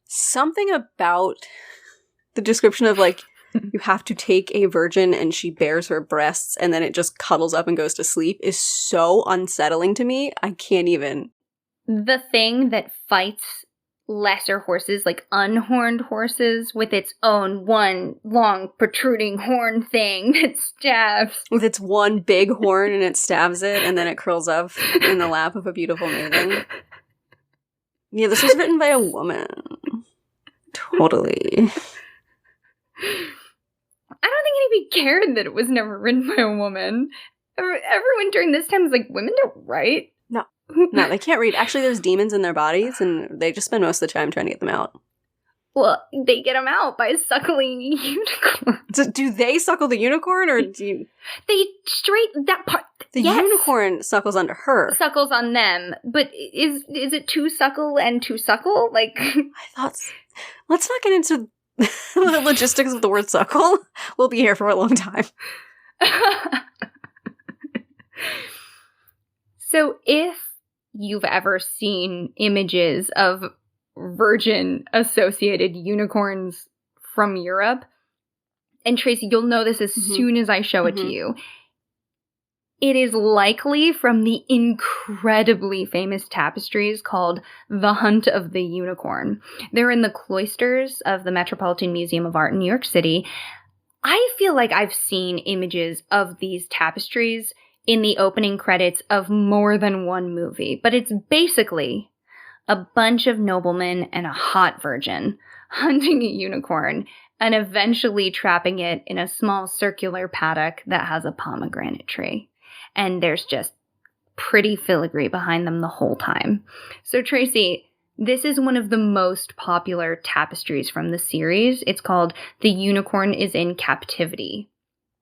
Something about the description of, like, you have to take a virgin and she bares her breasts and then it just cuddles up and goes to sleep is so unsettling to me. I can't even. The thing that fights lesser horses, like unhorned horses, with its own one long protruding horn thing that stabs. With its one big horn and it stabs it and then it curls up in the lap of a beautiful maiden. Yeah, this was written by a woman. Totally. I don't think anybody cared that it was never written by a woman. Everyone during this time was like, women don't write. No, they can't read. Actually, there's demons in their bodies, and they just spend most of the time trying to get them out. Well, they get them out by suckling unicorns. So do they suckle the unicorn, or do you... They straight that part. The unicorn suckles onto her. Suckles on them. But is it to suckle and to suckle? Like, I thought... Let's not get into the logistics of the word suckle. We'll be here for a long time. So if you've ever seen images of virgin-associated unicorns from Europe, and Tracy, you'll know this as soon as I show it to you, it is likely from the incredibly famous tapestries called The Hunt of the Unicorn. They're in the cloisters of the Metropolitan Museum of Art in New York City. I feel like I've seen images of these tapestries in the opening credits of more than one movie, but it's basically a bunch of noblemen and a hot virgin hunting a unicorn and eventually trapping it in a small circular paddock that has a pomegranate tree. And there's just pretty filigree behind them the whole time. So Tracy, this is one of the most popular tapestries from the series. It's called The Unicorn is in Captivity.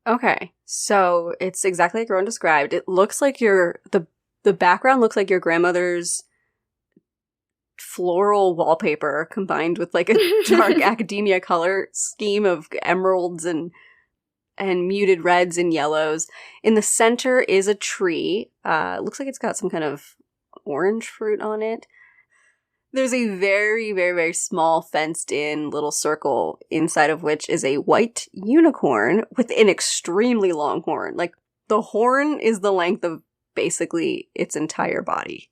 Okay, so it's exactly like Rowan described. It looks like the background looks like your grandmother's floral wallpaper combined with like a dark academia color scheme of emeralds and muted reds and yellows. In the center is a tree. Looks like it's got some kind of orange fruit on it. There's a very, very, very small fenced-in little circle inside of which is a white unicorn with an extremely long horn. Like, the horn is the length of basically its entire body.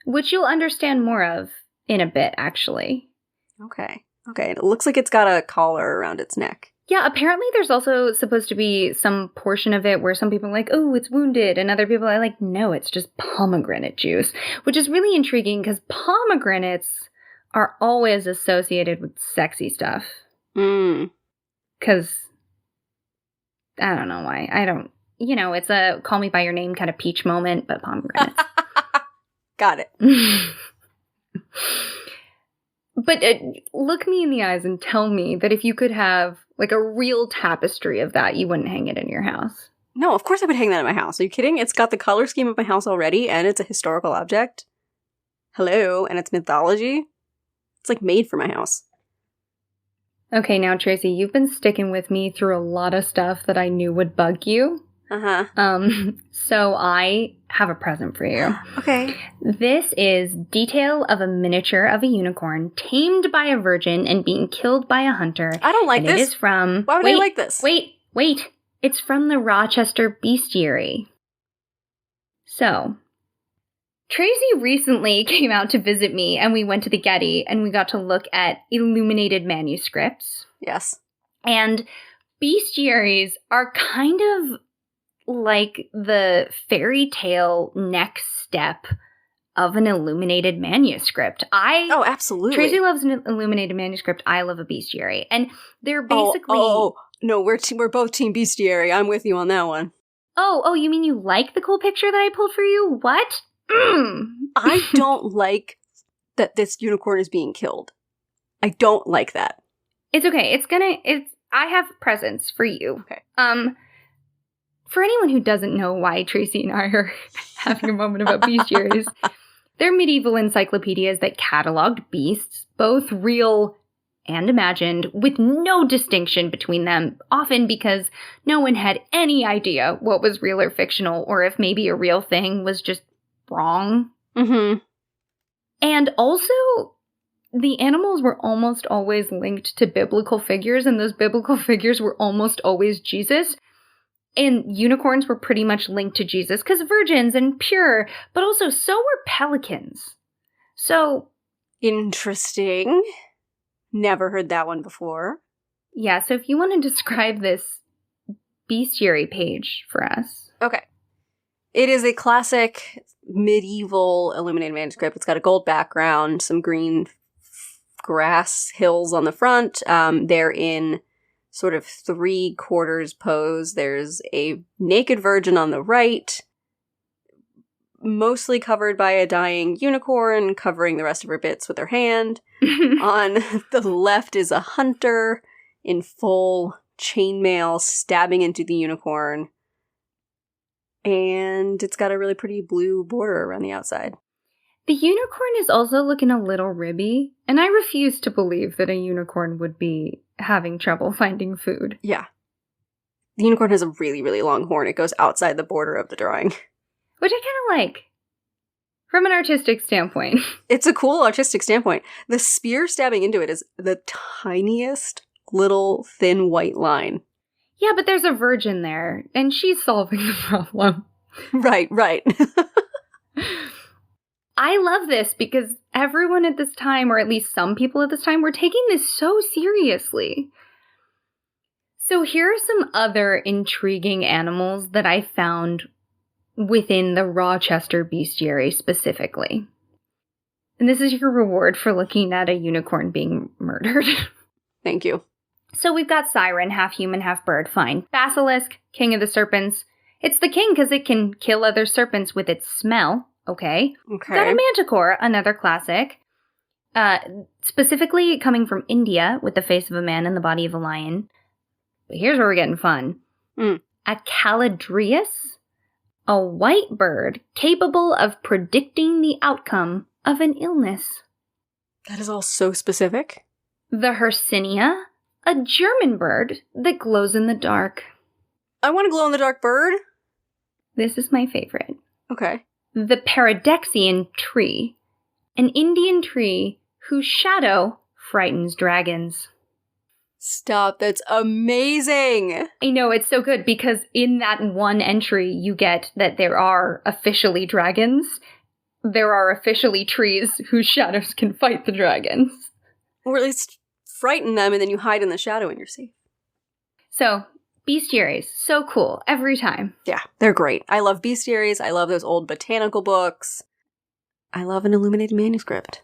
Which you'll understand more of in a bit, actually. Okay. It looks like it's got a collar around its neck. Yeah, apparently there's also supposed to be some portion of it where some people are like, oh, it's wounded, and other people are like, no, it's just pomegranate juice, which is really intriguing because pomegranates are always associated with sexy stuff. Because, I don't know why. It's a call me by your name kind of peach moment, but pomegranates. Got it. But look me in the eyes and tell me that if you could have like a real tapestry of that, you wouldn't hang it in your house. No, of course I would hang that in my house. Are you kidding? It's got the color scheme of my house already, and it's a historical object. Hello, and it's mythology. It's like made for my house. Okay, now Tracy, you've been sticking with me through a lot of stuff that I knew would bug you. So I have a present for you. Okay. This is detail of a miniature of a unicorn tamed by a virgin and being killed by a hunter. I don't like this. It is from... Why would I like this? Wait. It's from the Rochester Bestiary. So, Tracy recently came out to visit me and we went to the Getty and we got to look at illuminated manuscripts. Yes. And bestiaries are kind of like the fairy tale next step of an illuminated manuscript. Oh, absolutely. Tracy loves an illuminated manuscript. I love a bestiary. And they're basically... No, we're both team bestiary. I'm with you on that one. Oh, you mean you like the cool picture that I pulled for you? What? I don't like that this unicorn is being killed. I don't like that. It's okay. I have presents for you. Okay. For anyone who doesn't know why Tracy and I are having a moment about bestiaries, they're medieval encyclopedias that cataloged beasts, both real and imagined, with no distinction between them, often because no one had any idea what was real or fictional, or if maybe a real thing was just wrong. Mm-hmm. And also, the animals were almost always linked to biblical figures, and those biblical figures were almost always Jesus. And unicorns were pretty much linked to Jesus because virgins and pure, but also so were pelicans. So... Interesting. Never heard that one before. Yeah, so if you want to describe this bestiary page for us. Okay. It is a classic medieval illuminated manuscript. It's got a gold background, some green grass hills on the front. They're in sort of 3/4 pose. There's a naked virgin on the right, mostly covered by a dying unicorn, covering the rest of her bits with her hand. On the left is a hunter in full chainmail stabbing into the unicorn. And it's got a really pretty blue border around the outside. The unicorn is also looking a little ribby, and I refuse to believe that a unicorn would be having trouble finding food. Yeah. The unicorn has a really, really long horn. It goes outside the border of the drawing. Which I kind of like. From an artistic standpoint. It's a cool artistic standpoint. The spear stabbing into it is the tiniest little thin white line. Yeah, but there's a virgin there, and she's solving the problem. Right. I love this because everyone at this time, or at least some people at this time, were taking this so seriously. So here are some other intriguing animals that I found within the Rochester bestiary specifically. And this is your reward for looking at a unicorn being murdered. Thank you. So we've got Siren, half human, half bird, fine. Basilisk, king of the serpents. It's the king because it can kill other serpents with its smell. Okay. Got a manticore, another classic. Specifically coming from India with the face of a man and the body of a lion. But here's where we're getting fun. A caladrius, a white bird capable of predicting the outcome of an illness. That is all so specific. The Hercynia, a German bird that glows in the dark. I want a glow-in-the-dark bird. This is my favorite. Okay. The Paradoxian tree, an Indian tree whose shadow frightens dragons. Stop, that's amazing! I know, it's so good because in that one entry you get that there are officially dragons. There are officially trees whose shadows can fight the dragons. Or at least frighten them and then you hide in the shadow and you're safe. So, bestiaries, so cool, every time. Yeah, they're great. I love bestiaries, I love those old botanical books. I love an illuminated manuscript.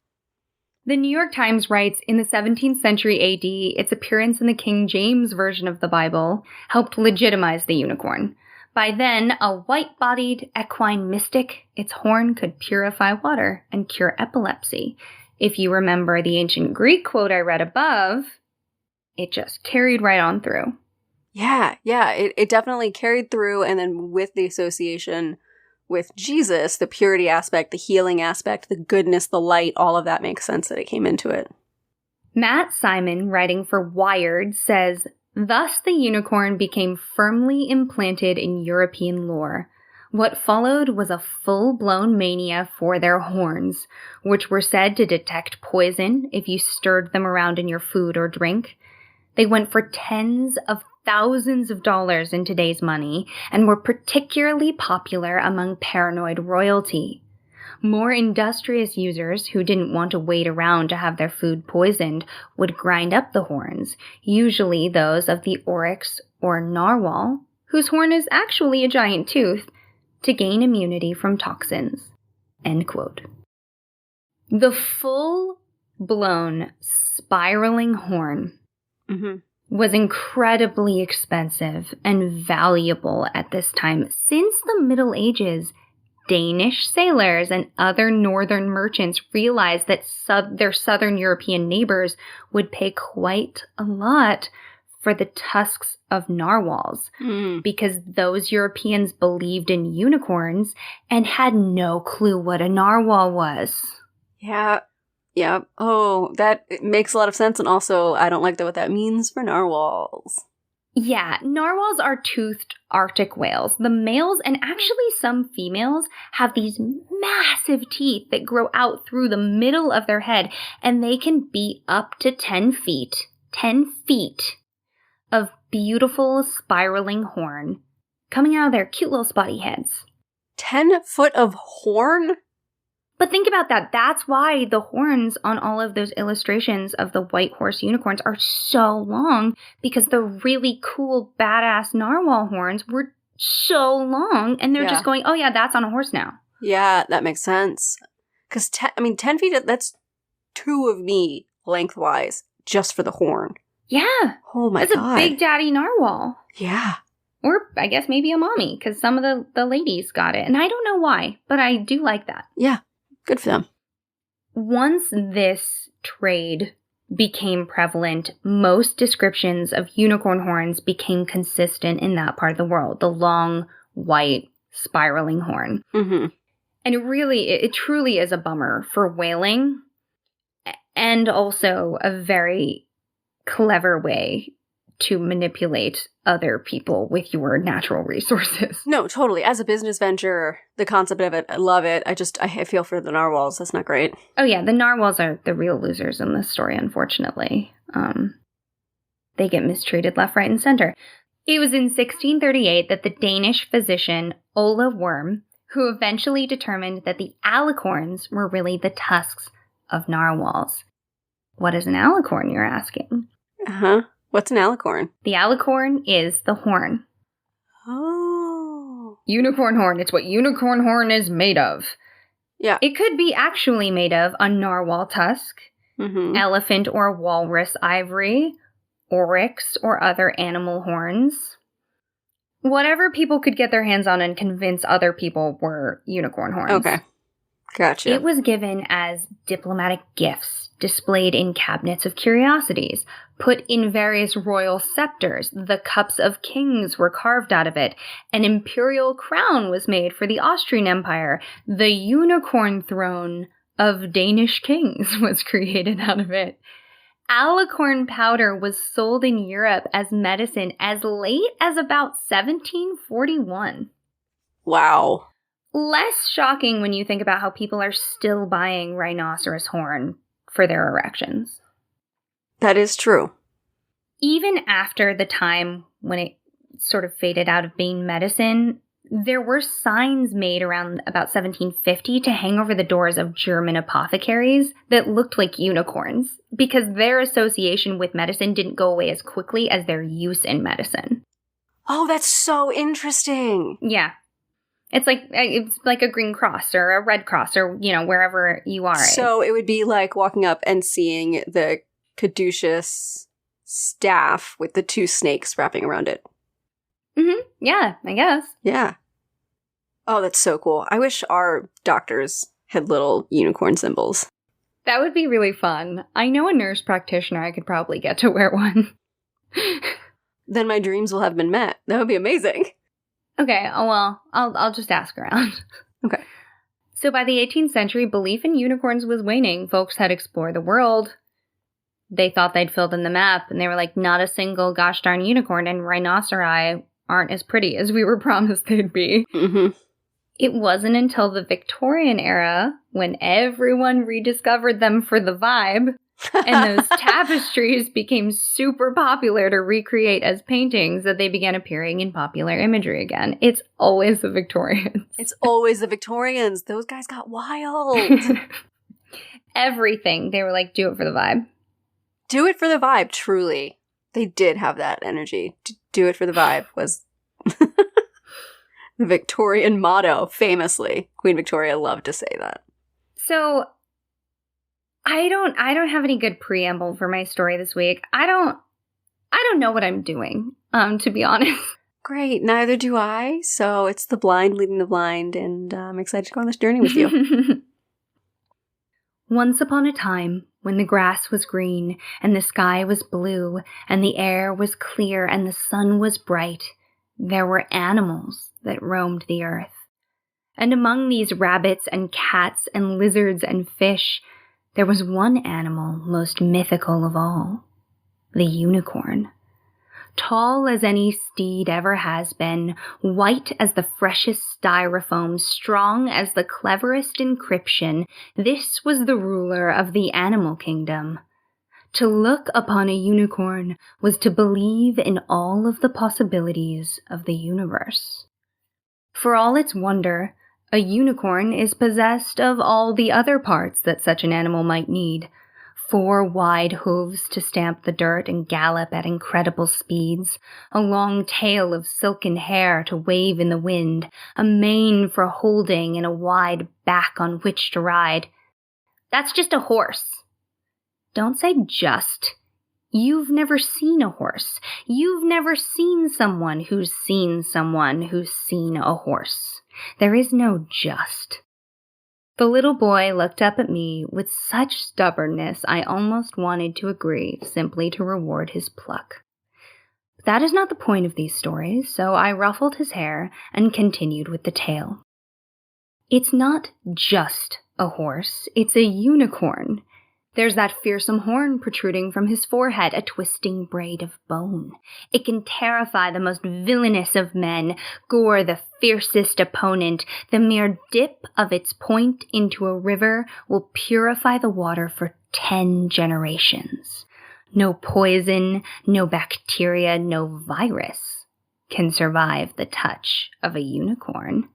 The New York Times writes, in the 17th century AD, its appearance in the King James Version of the Bible helped legitimize the unicorn. By then, a white-bodied equine mystic, its horn could purify water and cure epilepsy. If you remember the ancient Greek quote I read above, it just carried right on through. Yeah, it definitely carried through, and then with the association with Jesus, the purity aspect, the healing aspect, the goodness, the light, all of that makes sense that it came into it. Matt Simon, writing for Wired, says, thus the unicorn became firmly implanted in European lore. What followed was a full-blown mania for their horns, which were said to detect poison if you stirred them around in your food or drink. They went for tens of thousands of dollars in today's money and were particularly popular among paranoid royalty. More industrious users who didn't want to wait around to have their food poisoned would grind up the horns, usually those of the oryx or narwhal, whose horn is actually a giant tooth, to gain immunity from toxins. End quote. The full-blown spiraling horn was incredibly expensive and valuable at this time. Since the Middle Ages, Danish sailors and other northern merchants realized that their southern European neighbors would pay quite a lot for the tusks of narwhals because those Europeans believed in unicorns and had no clue what a narwhal was. Yeah. Oh, that makes a lot of sense, and also I don't like what that means for narwhals. Yeah, narwhals are toothed Arctic whales. The males, and actually some females, have these massive teeth that grow out through the middle of their head, and they can be up to 10 feet of beautiful spiraling horn coming out of their cute little spotty heads. 10 foot of horn? But think about that. That's why the horns on all of those illustrations of the white horse unicorns are so long, because the really cool, badass narwhal horns were so long, and they're just going, oh yeah, that's on a horse now. Yeah, that makes sense. Because, 10 feet, that's 2 of me lengthwise, just for the horn. Yeah. Oh my God. That's a big daddy narwhal. Yeah. Or I guess maybe a mommy, because some of the ladies got it. And I don't know why, but I do like that. Yeah. Good for them. Once this trade became prevalent, most descriptions of unicorn horns became consistent in that part of the world. The long, white, spiraling horn. Mm-hmm. And it truly is a bummer for whaling, and also a very clever way to manipulate other people with your natural resources. No, totally. As a business venture, the concept of it, I love it. I feel for the narwhals. That's not great. Oh yeah, the narwhals are the real losers in this story, unfortunately. They get mistreated left, right, and center. It was in 1638 that the Danish physician Ole Worm, who eventually determined that the alicorns were really the tusks of narwhals. What is an alicorn, you're asking? Uh-huh. What's an alicorn? The alicorn is the horn. Oh. Unicorn horn. It's what unicorn horn is made of. Yeah. It could be actually made of a narwhal tusk, elephant or walrus ivory, oryx or other animal horns. Whatever people could get their hands on and convince other people were unicorn horns. Okay. Gotcha. It was given as diplomatic gifts, displayed in cabinets of curiosities, put in various royal scepters. The cups of kings were carved out of it. An imperial crown was made for the Austrian Empire. The unicorn throne of Danish kings was created out of it. Alicorn powder was sold in Europe as medicine as late as about 1741. Wow. Less shocking when you think about how people are still buying rhinoceros horn for their erections. That is true. Even after the time when it sort of faded out of being medicine, there were signs made around about 1750 to hang over the doors of German apothecaries that looked like unicorns because their association with medicine didn't go away as quickly as their use in medicine. Oh, that's so interesting. Yeah. It's like a green cross or a red cross or, wherever you are. So it would be like walking up and seeing the caduceus staff with the two snakes wrapping around it. Mm-hmm. Yeah, I guess. Yeah. Oh, that's so cool. I wish our doctors had little unicorn symbols. That would be really fun. I know a nurse practitioner I could probably get to wear one. Then my dreams will have been met. That would be amazing. Okay, well, I'll just ask around. Okay. So by the 18th century, belief in unicorns was waning. Folks had explored the world. They thought they'd filled in the map, and they were like, not a single gosh darn unicorn, and rhinoceri aren't as pretty as we were promised they'd be. Mm-hmm. It wasn't until the Victorian era, when everyone rediscovered them for the vibe, and those tapestries became super popular to recreate as paintings, that they began appearing in popular imagery again. It's always the Victorians. It's always the Victorians. Those guys got wild. Everything. They were like, do it for the vibe. Do it for the vibe, truly. They did have that energy. Do it for the vibe was the Victorian motto, famously. Queen Victoria loved to say that. So I don't have any good preamble for my story this week. I don't know what I'm doing, to be honest. Great, neither do I. So it's the blind leading the blind, and I'm excited to go on this journey with you. Once upon a time, when the grass was green, and the sky was blue, and the air was clear, and the sun was bright, there were animals that roamed the earth. And among these rabbits and cats and lizards and fish, there was one animal most mythical of all, the unicorn. Tall as any steed ever has been, white as the freshest styrofoam, strong as the cleverest encryption, this was the ruler of the animal kingdom. To look upon a unicorn was to believe in all of the possibilities of the universe. For all its wonder, a unicorn is possessed of all the other parts that such an animal might need. 4 wide hooves to stamp the dirt and gallop at incredible speeds, a long tail of silken hair to wave in the wind, a mane for holding, and a wide back on which to ride. That's just a horse. Don't say just. You've never seen a horse. You've never seen someone who's seen someone who's seen a horse. There is no just. The little boy looked up at me with such stubbornness I almost wanted to agree, simply to reward his pluck. But that is not the point of these stories, so I ruffled his hair and continued with the tale. It's not just a horse, it's a unicorn. There's that fearsome horn protruding from his forehead, a twisting braid of bone. It can terrify the most villainous of men, gore the fiercest opponent. The mere dip of its point into a river will purify the water for 10 generations. No poison, no bacteria, no virus can survive the touch of a unicorn.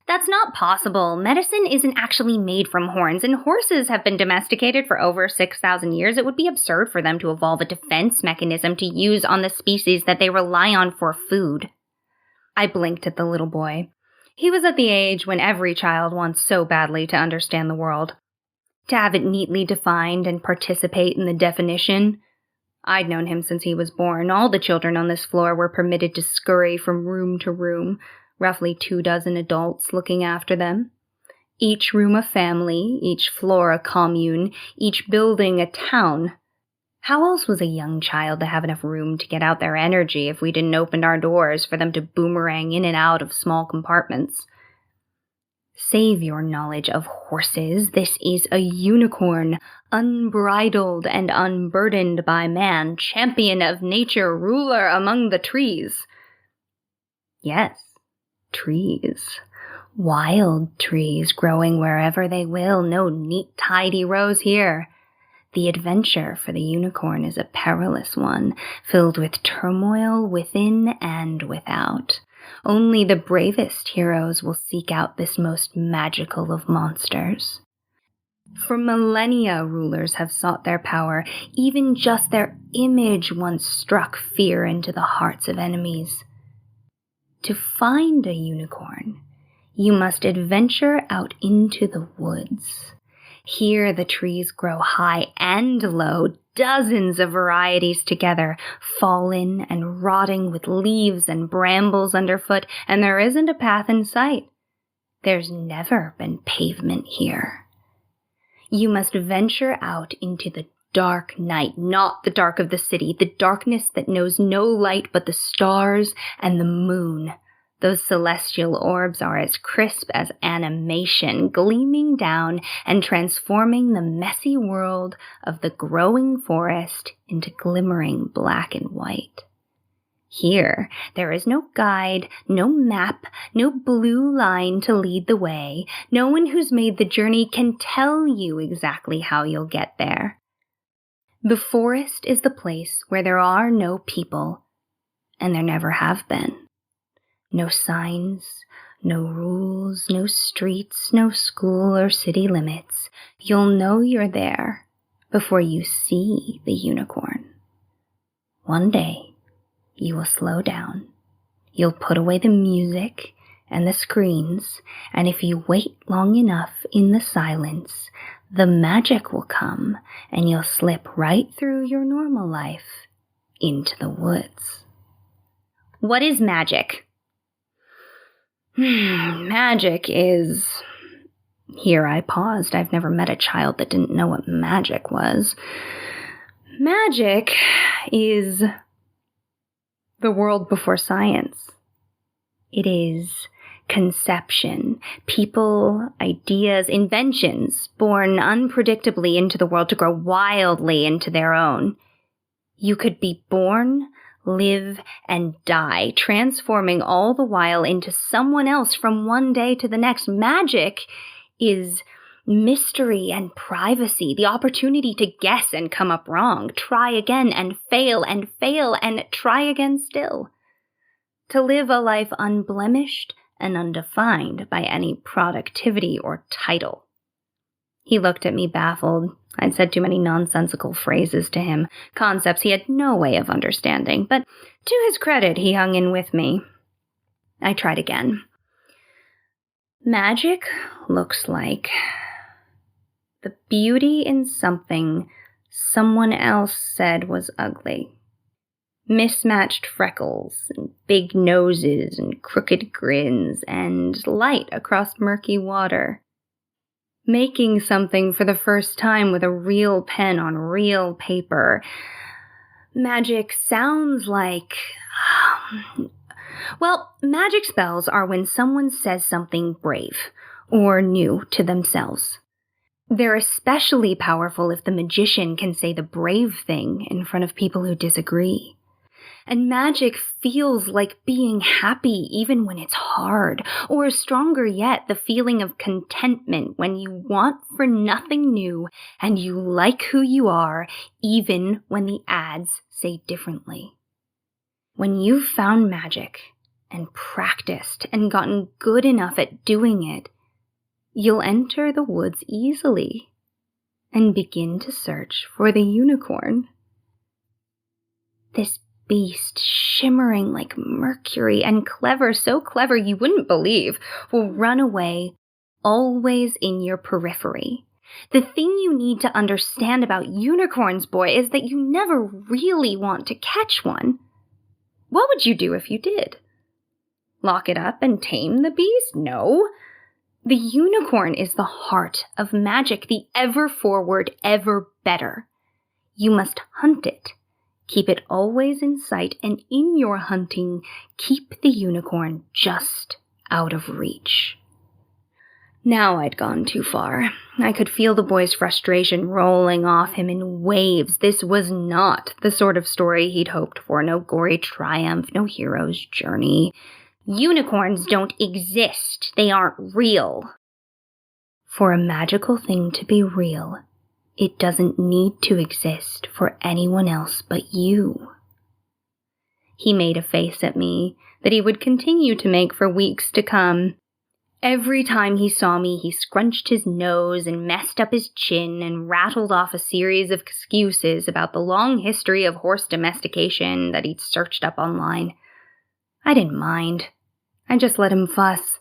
That's not possible. Medicine isn't actually made from horns, and horses have been domesticated for over 6,000 years. It would be absurd for them to evolve a defense mechanism to use on the species that they rely on for food. I blinked at the little boy. He was at the age when every child wants so badly to understand the world, to have it neatly defined and participate in the definition. I'd known him since he was born. All the children on this floor were permitted to scurry from room to room, roughly 24 adults looking after them. Each room a family, each floor a commune, each building a town. How else was a young child to have enough room to get out their energy if we didn't open our doors for them to boomerang in and out of small compartments? Save your knowledge of horses. This is a unicorn, unbridled and unburdened by man, champion of nature, ruler among the trees. Yes. Trees. Wild trees growing wherever they will. No neat, tidy rows here. The adventure for the unicorn is a perilous one, filled with turmoil within and without. Only the bravest heroes will seek out this most magical of monsters. For millennia, rulers have sought their power. Even just their image once struck fear into the hearts of enemies. To find a unicorn, you must adventure out into the woods. Here the trees grow high and low, dozens of varieties together, fallen and rotting with leaves and brambles underfoot, and there isn't a path in sight. There's never been pavement here. You must venture out into the dark night, not the dark of the city, the darkness that knows no light but the stars and the moon. Those celestial orbs are as crisp as animation, gleaming down and transforming the messy world of the growing forest into glimmering black and white. Here, there is no guide, no map, no blue line to lead the way. No one who's made the journey can tell you exactly how you'll get there. The forest is the place where there are no people, and there never have been. No signs, no rules, no streets, no school or city limits. You'll know you're there before you see the unicorn. One day, you will slow down. You'll put away the music and the screens, and if you wait long enough in the silence, the magic will come, and you'll slip right through your normal life into the woods. What is magic? Magic is... Here I paused. I've never met a child that didn't know what magic was. Magic is the world before science. It is conception, people, ideas, inventions born unpredictably into the world to grow wildly into their own. You could be born, live, and die, transforming all the while into someone else from one day to the next. Magic is mystery and privacy, the opportunity to guess and come up wrong, try again and fail and try again still. To live a life unblemished and undefined by any productivity or title. He looked at me baffled. I'd said too many nonsensical phrases to him, concepts he had no way of understanding, but to his credit, he hung in with me. I tried again. Magic looks like the beauty in something someone else said was ugly. Mismatched freckles, and big noses, and crooked grins, and light across murky water. Making something for the first time with a real pen on real paper. Magic sounds like... Well, magic spells are when someone says something brave or new to themselves. They're especially powerful if the magician can say the brave thing in front of people who disagree. And magic feels like being happy even when it's hard, or stronger yet, the feeling of contentment when you want for nothing new and you like who you are even when the ads say differently. When you've found magic and practiced and gotten good enough at doing it, you'll enter the woods easily and begin to search for the unicorn. This beast, shimmering like mercury and clever, so clever you wouldn't believe, will run away, always in your periphery. The thing you need to understand about unicorns, boy, is that you never really want to catch one. What would you do if you did? Lock it up and tame the beast? No. The unicorn is the heart of magic, the ever forward, ever better. You must hunt it. Keep it always in sight, and in your hunting, keep the unicorn just out of reach. Now I'd gone too far. I could feel the boy's frustration rolling off him in waves. This was not the sort of story he'd hoped for. No gory triumph, no hero's journey. Unicorns don't exist. They aren't real. For a magical thing to be real, it doesn't need to exist for anyone else but you. He made a face at me that he would continue to make for weeks to come. Every time he saw me, he scrunched his nose and messed up his chin and rattled off a series of excuses about the long history of horse domestication that he'd searched up online. I didn't mind. I just let him fuss.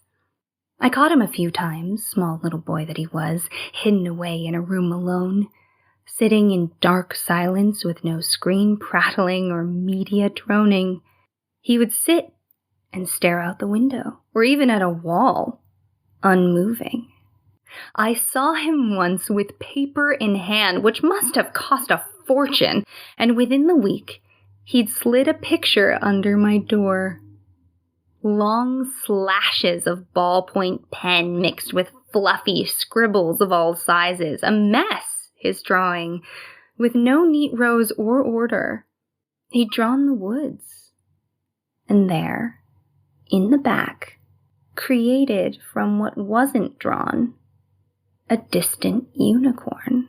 I caught him a few times, small little boy that he was, hidden away in a room alone, sitting in dark silence with no screen prattling or media droning. He would sit and stare out the window, or even at a wall, unmoving. I saw him once with paper in hand, which must have cost a fortune, and within the week, he'd slid a picture under my door. Long slashes of ballpoint pen mixed with fluffy scribbles of all sizes. A mess, his drawing, with no neat rows or order. He'd drawn the woods. And there, in the back, created from what wasn't drawn, a distant unicorn.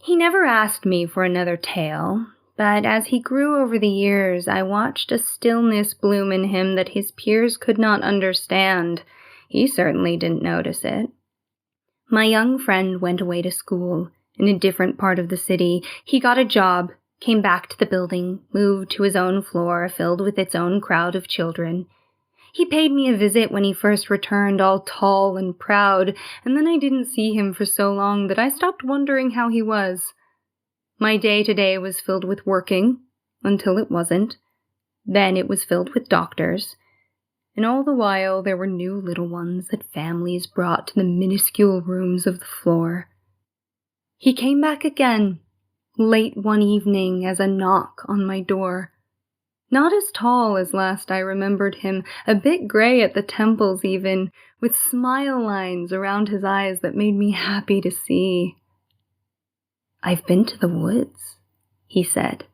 He never asked me for another tale, but as he grew over the years, I watched a stillness bloom in him that his peers could not understand. He certainly didn't notice it. My young friend went away to school in a different part of the city. He got a job, came back to the building, moved to his own floor filled with its own crowd of children. He paid me a visit when he first returned, all tall and proud, and then I didn't see him for so long that I stopped wondering how he was. My day-to-day was filled with working, until it wasn't. Then it was filled with doctors. And all the while there were new little ones that families brought to the minuscule rooms of the floor. He came back again, late one evening as a knock on my door. Not as tall as last I remembered him, a bit gray at the temples even, with smile lines around his eyes that made me happy to see. "I've been to the woods," he said.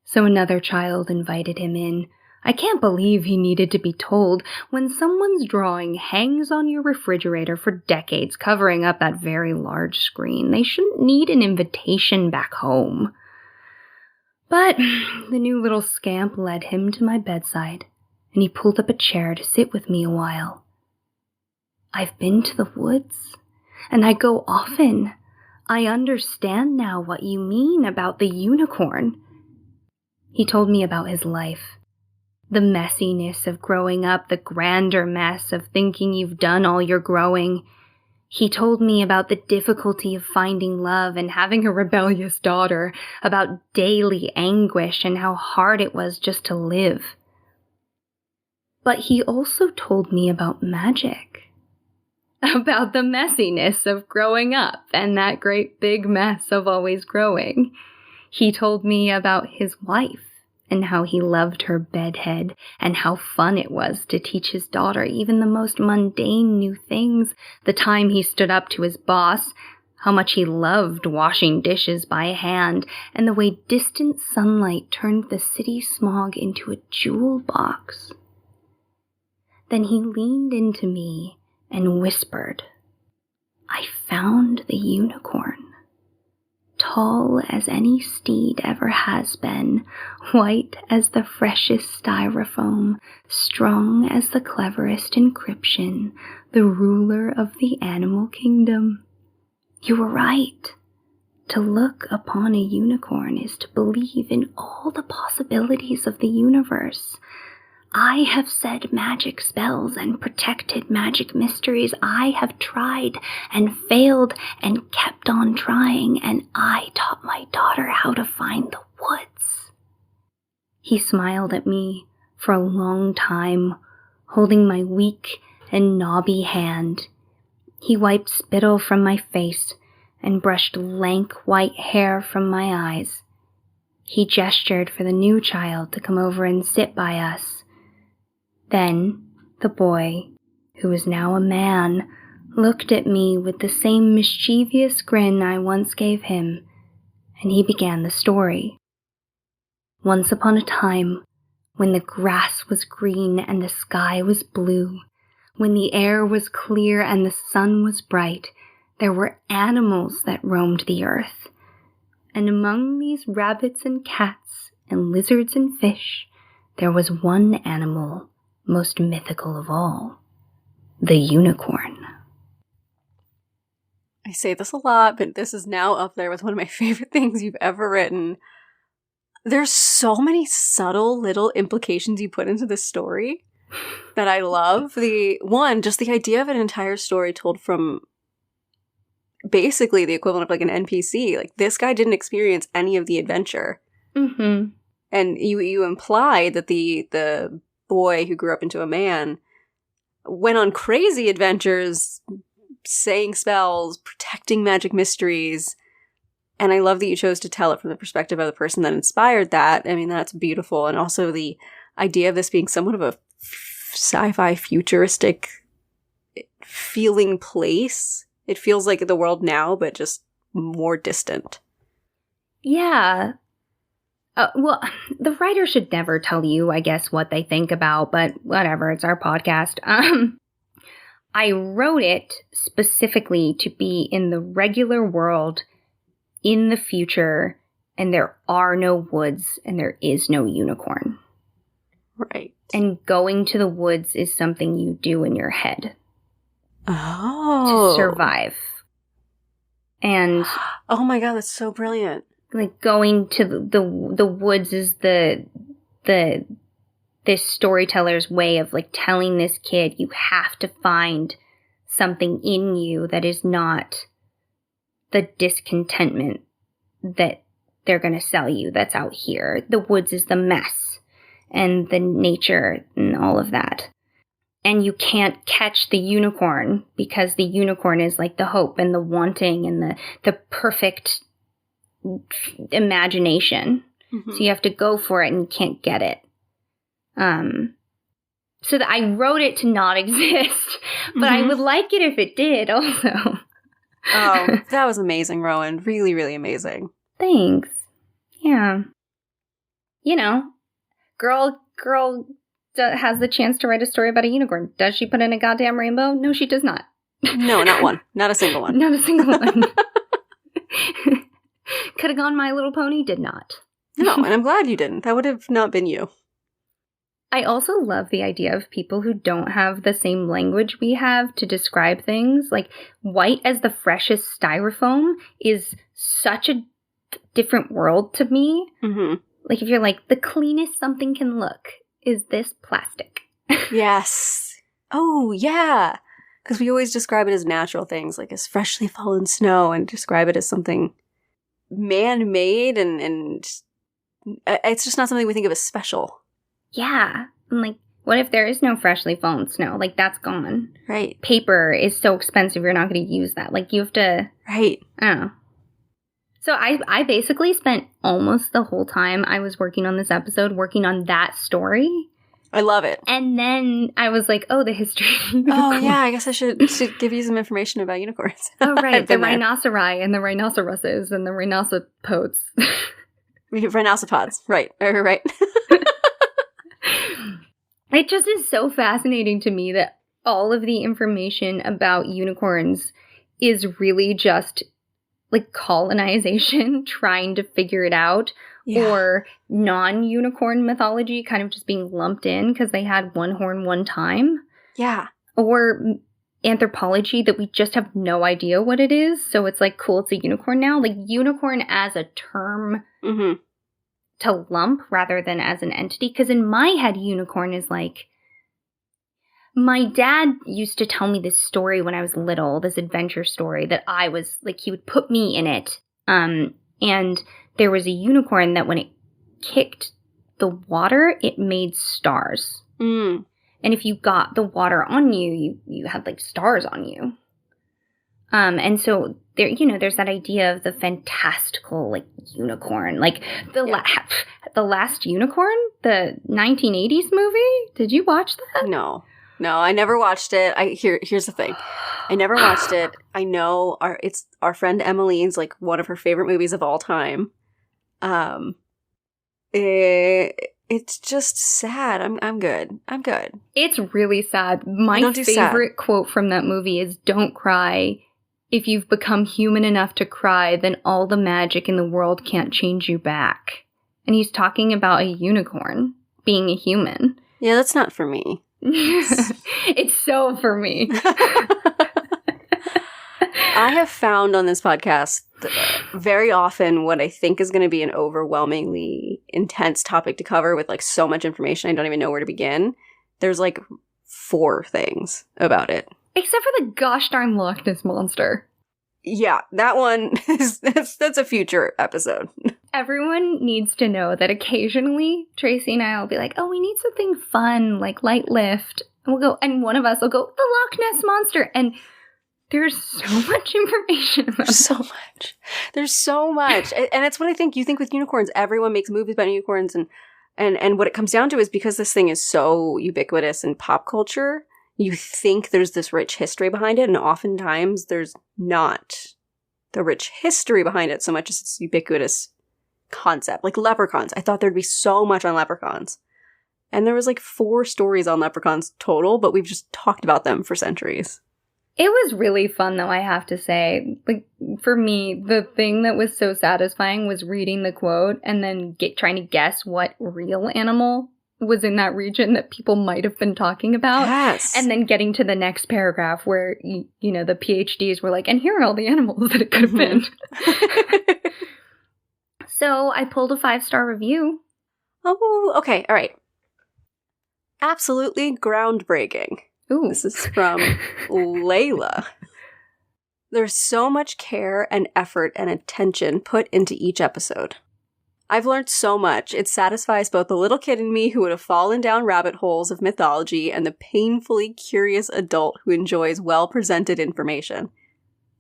So another child invited him in. I can't believe he needed to be told. When someone's drawing hangs on your refrigerator for decades, covering up that very large screen, they shouldn't need an invitation back home. But the new little scamp led him to my bedside, and he pulled up a chair to sit with me a while. "I've been to the woods, and I go often. I understand now what you mean about the unicorn." He told me about his life. The messiness of growing up, the grander mess of thinking you've done all your growing. He told me about the difficulty of finding love and having a rebellious daughter, about daily anguish and how hard it was just to live. But he also told me about magic. About the messiness of growing up and that great big mess of always growing. He told me about his wife and how he loved her bedhead, and how fun it was to teach his daughter even the most mundane new things, the time he stood up to his boss, how much he loved washing dishes by hand, and the way distant sunlight turned the city smog into a jewel box. Then he leaned into me and whispered, "I found the unicorn. Tall as any steed ever has been, white as the freshest styrofoam, strong as the cleverest encryption, the ruler of the animal kingdom. You were right. To look upon a unicorn is to believe in all the possibilities of the universe. I have said magic spells and protected magic mysteries. I have tried and failed and kept on trying, and I taught my daughter how to find the woods." He smiled at me for a long time, holding my weak and knobby hand. He wiped spittle from my face and brushed lank white hair from my eyes. He gestured for the new child to come over and sit by us. Then the boy, who was now a man, looked at me with the same mischievous grin I once gave him, and he began the story. Once upon a time, when the grass was green and the sky was blue, when the air was clear and the sun was bright, there were animals that roamed the earth. And among these rabbits and cats and lizards and fish, there was one animal most mythical of all, the unicorn. I say this a lot, but this is now up there with one of my favorite things you've ever written. There's so many subtle little implications you put into this story that I love. Just the idea of an entire story told from basically the equivalent of like an NPC. Like, this guy didn't experience any of the adventure. Mm-hmm. And you imply that the boy who grew up into a man went on crazy adventures, saying spells, protecting magic mysteries. And I love that you chose to tell it from the perspective of the person that inspired that. I mean, that's beautiful. And also the idea of this being somewhat of a sci-fi futuristic feeling place. It feels like the world now, but just more distant. Yeah. Well, the writer should never tell you, I guess, what they think about, but whatever, it's our podcast. I wrote it specifically to be in the regular world, in the future, and there are no woods, and there is no unicorn. Right. And going to the woods is something you do in your head. Oh. To survive. And oh my god, that's so brilliant. Like, going to the woods is this storyteller's way of like telling this kid, you have to find something in you that is not the discontentment that they're going to sell you that's out here. The woods is the mess and the nature and all of that. And you can't catch the unicorn because the unicorn is like the hope and the wanting and the perfect imagination. Mm-hmm. So you have to go for it and you can't get it. So that I wrote it to not exist, but I would like it if it did also. Oh, that was amazing, Rowan. Really, really amazing. Thanks. Yeah. You know, girl has the chance to write a story about a unicorn. Does she put in a goddamn rainbow? No, she does not. No, not one. Not a single one. Not a single one. Could have gone My Little Pony, did not. No, and I'm glad you didn't. That would have not been you. I also love the idea of people who don't have the same language we have to describe things. Like, white as the freshest styrofoam is such a different world to me. Mm-hmm. Like, if you're like, the cleanest something can look is this plastic. Yes. Oh, yeah. Because we always describe it as natural things, like as freshly fallen snow, and describe it as something man-made, and it's just not something we think of as special. Yeah. And like, what if there is no freshly fallen snow? Like, that's gone. Right. Paper is so expensive, you're not going to use that. Like, you have to... Right. I don't know. So I basically spent almost the whole time I was working on this episode working on that story. I love it. And then I was like, oh, the history of unicorns. Oh, yeah, I guess I should give you some information about unicorns. Oh, right. The rhinoceri and the rhinoceroses and the rhinocepodes. Rhinocepods. Right. Right. It just is so fascinating to me that all of the information about unicorns is really just like colonization, trying to figure it out. Yeah. Or non-unicorn mythology kind of just being lumped in because they had one horn one time. Yeah. Or anthropology that we just have no idea what it is. So it's like, cool, it's a unicorn now. Like unicorn as a term to lump rather than as an entity. Because in my head, unicorn is like... My dad used to tell me this story when I was little, this adventure story that I was, like, he would put me in it. And there was a unicorn that when it kicked the water, it made stars. Mm. And if you got the water on you, you had, like, stars on you. And so there, there's that idea of the fantastical, like, unicorn. Like, the Last Unicorn, the 1980s movie. Did you watch that? No, I never watched it. Here's the thing. I never watched it. I know it's our friend Emmeline's, like, one of her favorite movies of all time. It's just sad. I'm good. It's really sad. My favorite quote from that movie is, "Don't cry. If you've become human enough to cry, then all the magic in the world can't change you back." And he's talking about a unicorn being a human. Yeah, that's not for me. It's so for me. I have found on this podcast very often what I think is going to be an overwhelmingly intense topic to cover with, like, so much information I don't even know where to begin. There's, like, 4 things about it. Except for the gosh darn Loch Ness Monster. Yeah, that one, that's a future episode. Everyone needs to know that occasionally Tracy and I will be like, oh, we need something fun, like light lift. And we'll go, and one of us will go, the Loch Ness Monster. And there's so much information about it. There's so much. And it's what I think. You think with unicorns, everyone makes movies about unicorns. And what it comes down to is because this thing is so ubiquitous in pop culture, you think there's this rich history behind it. And oftentimes there's not the rich history behind it so much as it's ubiquitous concept. Like leprechauns. I thought there'd be so much on leprechauns. And there was like 4 stories on leprechauns total, but we've just talked about them for centuries. It was really fun, though, I have to say. Like, for me, the thing that was so satisfying was reading the quote and then trying to guess what real animal was in that region that people might have been talking about. Yes. And then getting to the next paragraph where, the PhDs were like, and here are all the animals that it could have been. So I pulled a 5-star review. Oh, okay. All right. Absolutely groundbreaking. Ooh. This is from Layla. There's so much care and effort and attention put into each episode. I've learned so much. It satisfies both the little kid in me who would have fallen down rabbit holes of mythology and the painfully curious adult who enjoys well-presented information.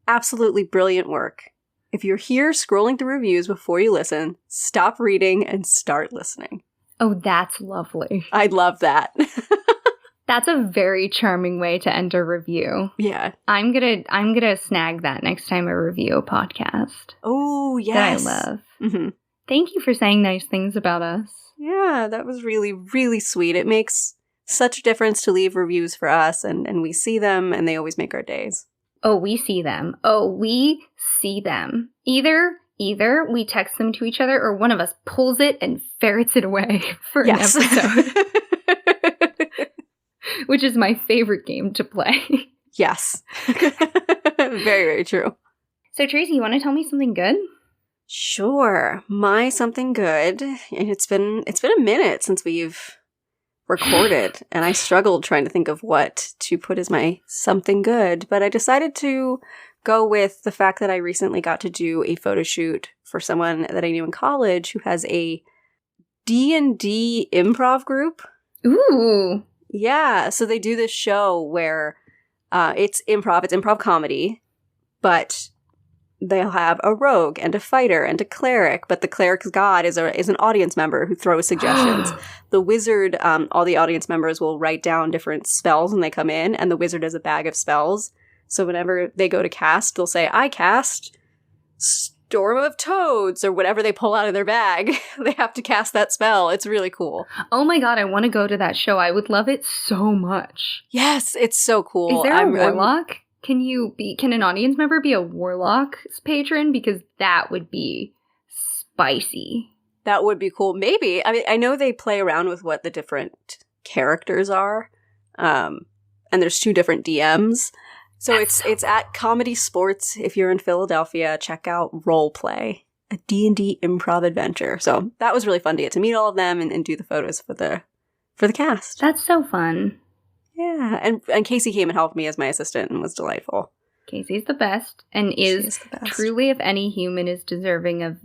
Absolutely brilliant work. If you're here scrolling through reviews before you listen, stop reading and start listening. Oh, that's lovely. I love that. That's a very charming way to end a review. Yeah. I'm gonna snag that next time I review a podcast. Oh, yes. That I love. Mm-hmm. Thank you for saying nice things about us. Yeah, that was really, really sweet. It makes such a difference to leave reviews for us, and we see them, and they always make our days. Oh, we see them. Either we text them to each other, or one of us pulls it and ferrets it away for an episode. Which is my favorite game to play. Yes. Very, very true. So, Tracy, you want to tell me something good? Sure. My something good. And it's been a minute since we've recorded, and I struggled trying to think of what to put as my something good, but I decided to go with the fact that I recently got to do a photo shoot for someone that I knew in college who has a D&D improv group. Ooh. Yeah, so they do this show where it's improv comedy, but they'll have a rogue and a fighter and a cleric, but the cleric's god is an audience member who throws suggestions. The wizard, all the audience members will write down different spells when they come in, and the wizard has a bag of spells. So whenever they go to cast, they'll say, I cast Storm of Toads, or whatever they pull out of their bag. They have to cast that spell. It's really cool. Oh my god, I want to go to that show. I would love it so much. Yes, it's so cool. Is there a warlock? Can an audience member be a warlock's patron? Because that would be spicy. That would be cool. Maybe. I mean, I know they play around with what the different characters are. And there's 2 different DMs. So it's at Comedy Sports. If you're in Philadelphia, check out Roleplay, a D&D improv adventure. So that was really fun to get to meet all of them and do the photos for the cast. That's so fun. Yeah, and Casey came and helped me as my assistant and was delightful. Casey's the best and is the best. Truly, if any human is deserving of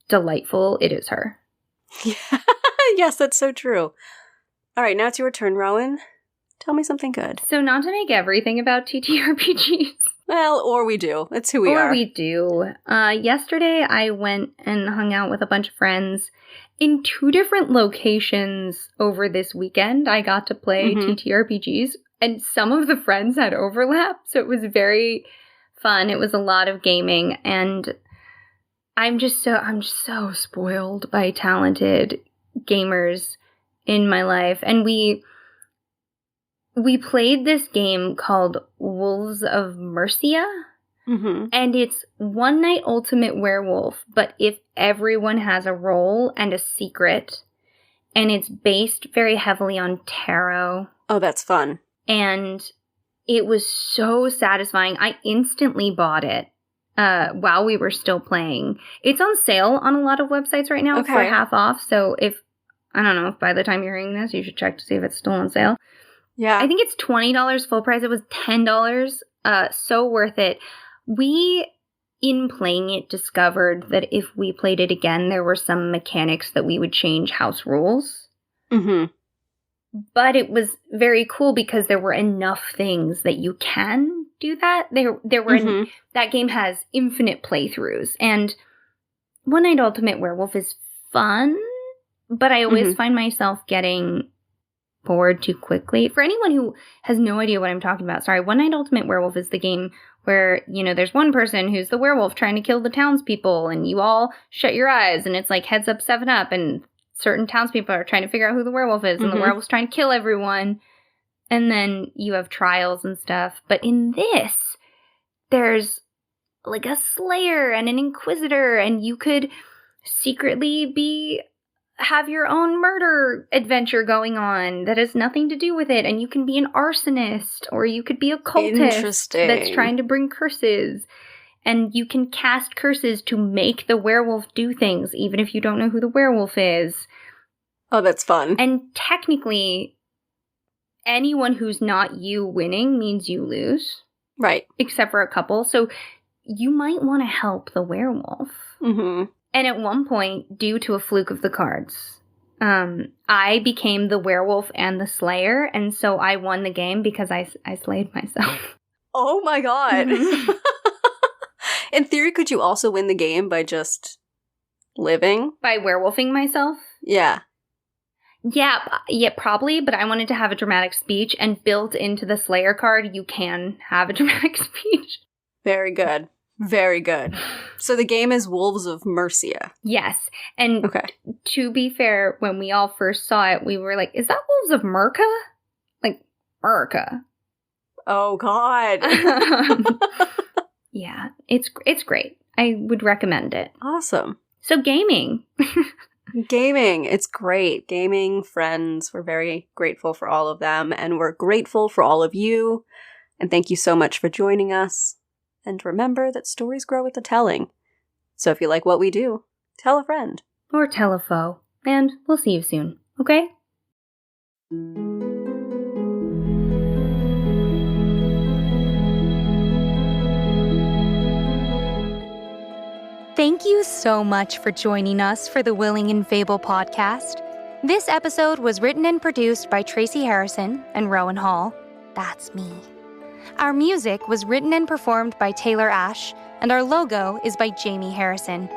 delightful, it is her. Yeah. Yes, that's so true. All right, now it's your turn, Rowan. Tell me something good. So not to make everything about TTRPGs. Well, or we do. That's who we are. Or we do. Yesterday, I went and hung out with a bunch of friends in 2 different locations over this weekend. I got to play TTRPGs, and some of the friends had overlap, so it was very fun. It was a lot of gaming, and I'm just so spoiled by talented gamers in my life. And we played this game called Wolves of Mercia. And it's one night ultimate werewolf, but if everyone has a role and a secret, and it's based very heavily on tarot. Oh, that's fun. And it was so satisfying. I instantly bought it while we were still playing. It's on sale on a lot of websites right now for half off. So if by the time you're hearing this, you should check to see if it's still on sale. Yeah. I think it's $20 full price. It was $10. So worth it. We, in playing it, discovered that if we played it again, there were some mechanics that we would change house rules. But it was very cool because there were enough things that you can do that. There were that game has infinite playthroughs, and One Night Ultimate Werewolf is fun, but I always find myself getting bored too quickly. For anyone who has no idea what I'm talking about, sorry, One Night Ultimate Werewolf is the game where, there's one person who's the werewolf trying to kill the townspeople, and you all shut your eyes, and it's like heads up, 7-Up, and certain townspeople are trying to figure out who the werewolf is, and the werewolf's trying to kill everyone, and then you have trials and stuff. But in this, there's like a slayer and an inquisitor, and you could secretly have your own murder adventure going on that has nothing to do with it, and you can be an arsonist, or you could be a cultist that's trying to bring curses, and you can cast curses to make the werewolf do things, even if you don't know who the werewolf is. Oh, that's fun. And technically, anyone who's not you winning means you lose. Right. Except for a couple, so you might want to help the werewolf. And at one point, due to a fluke of the cards, I became the werewolf and the slayer, and so I won the game because I slayed myself. Oh my god. In theory, could you also win the game by just living? By werewolfing myself? Yeah. Yeah, probably, but I wanted to have a dramatic speech, and built into the slayer card, you can have a dramatic speech. Very good. Very good. So the game is Wolves of Mercia. Yes. And to be fair, when we all first saw it, we were like, is that Wolves of Merca? Like, Merca. Oh, God. Yeah, it's great. I would recommend it. Awesome. So gaming. Gaming. It's great. Gaming, friends. We're very grateful for all of them. And we're grateful for all of you. And thank you so much for joining us. And remember that stories grow with the telling. So if you like what we do, tell a friend. Or tell a foe. And we'll see you soon, okay? Thank you so much for joining us for the Willing and Fable podcast. This episode was written and produced by Tracy Harrison and Rowan Hall. That's me. Our music was written and performed by Taylor Ash, and our logo is by Jamie Harrison.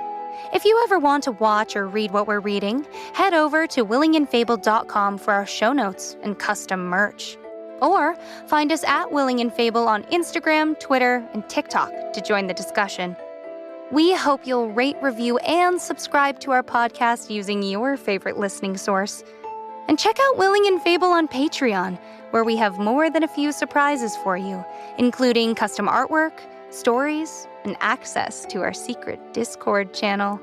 If you ever want to watch or read what we're reading, head over to willingandfable.com for our show notes and custom merch. Or find us at Willing and Fable on Instagram, Twitter, and TikTok to join the discussion. We hope you'll rate, review, and subscribe to our podcast using your favorite listening source. And check out Willing and Fable on Patreon, where we have more than a few surprises for you, including custom artwork, stories, and access to our secret Discord channel.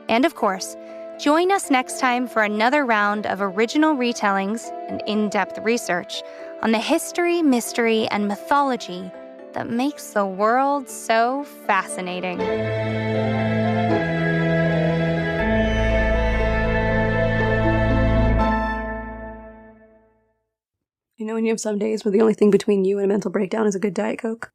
And of course, join us next time for another round of original retellings and in-depth research on the history, mystery, and mythology that makes the world so fascinating. You know when you have some days where the only thing between you and a mental breakdown is a good Diet Coke?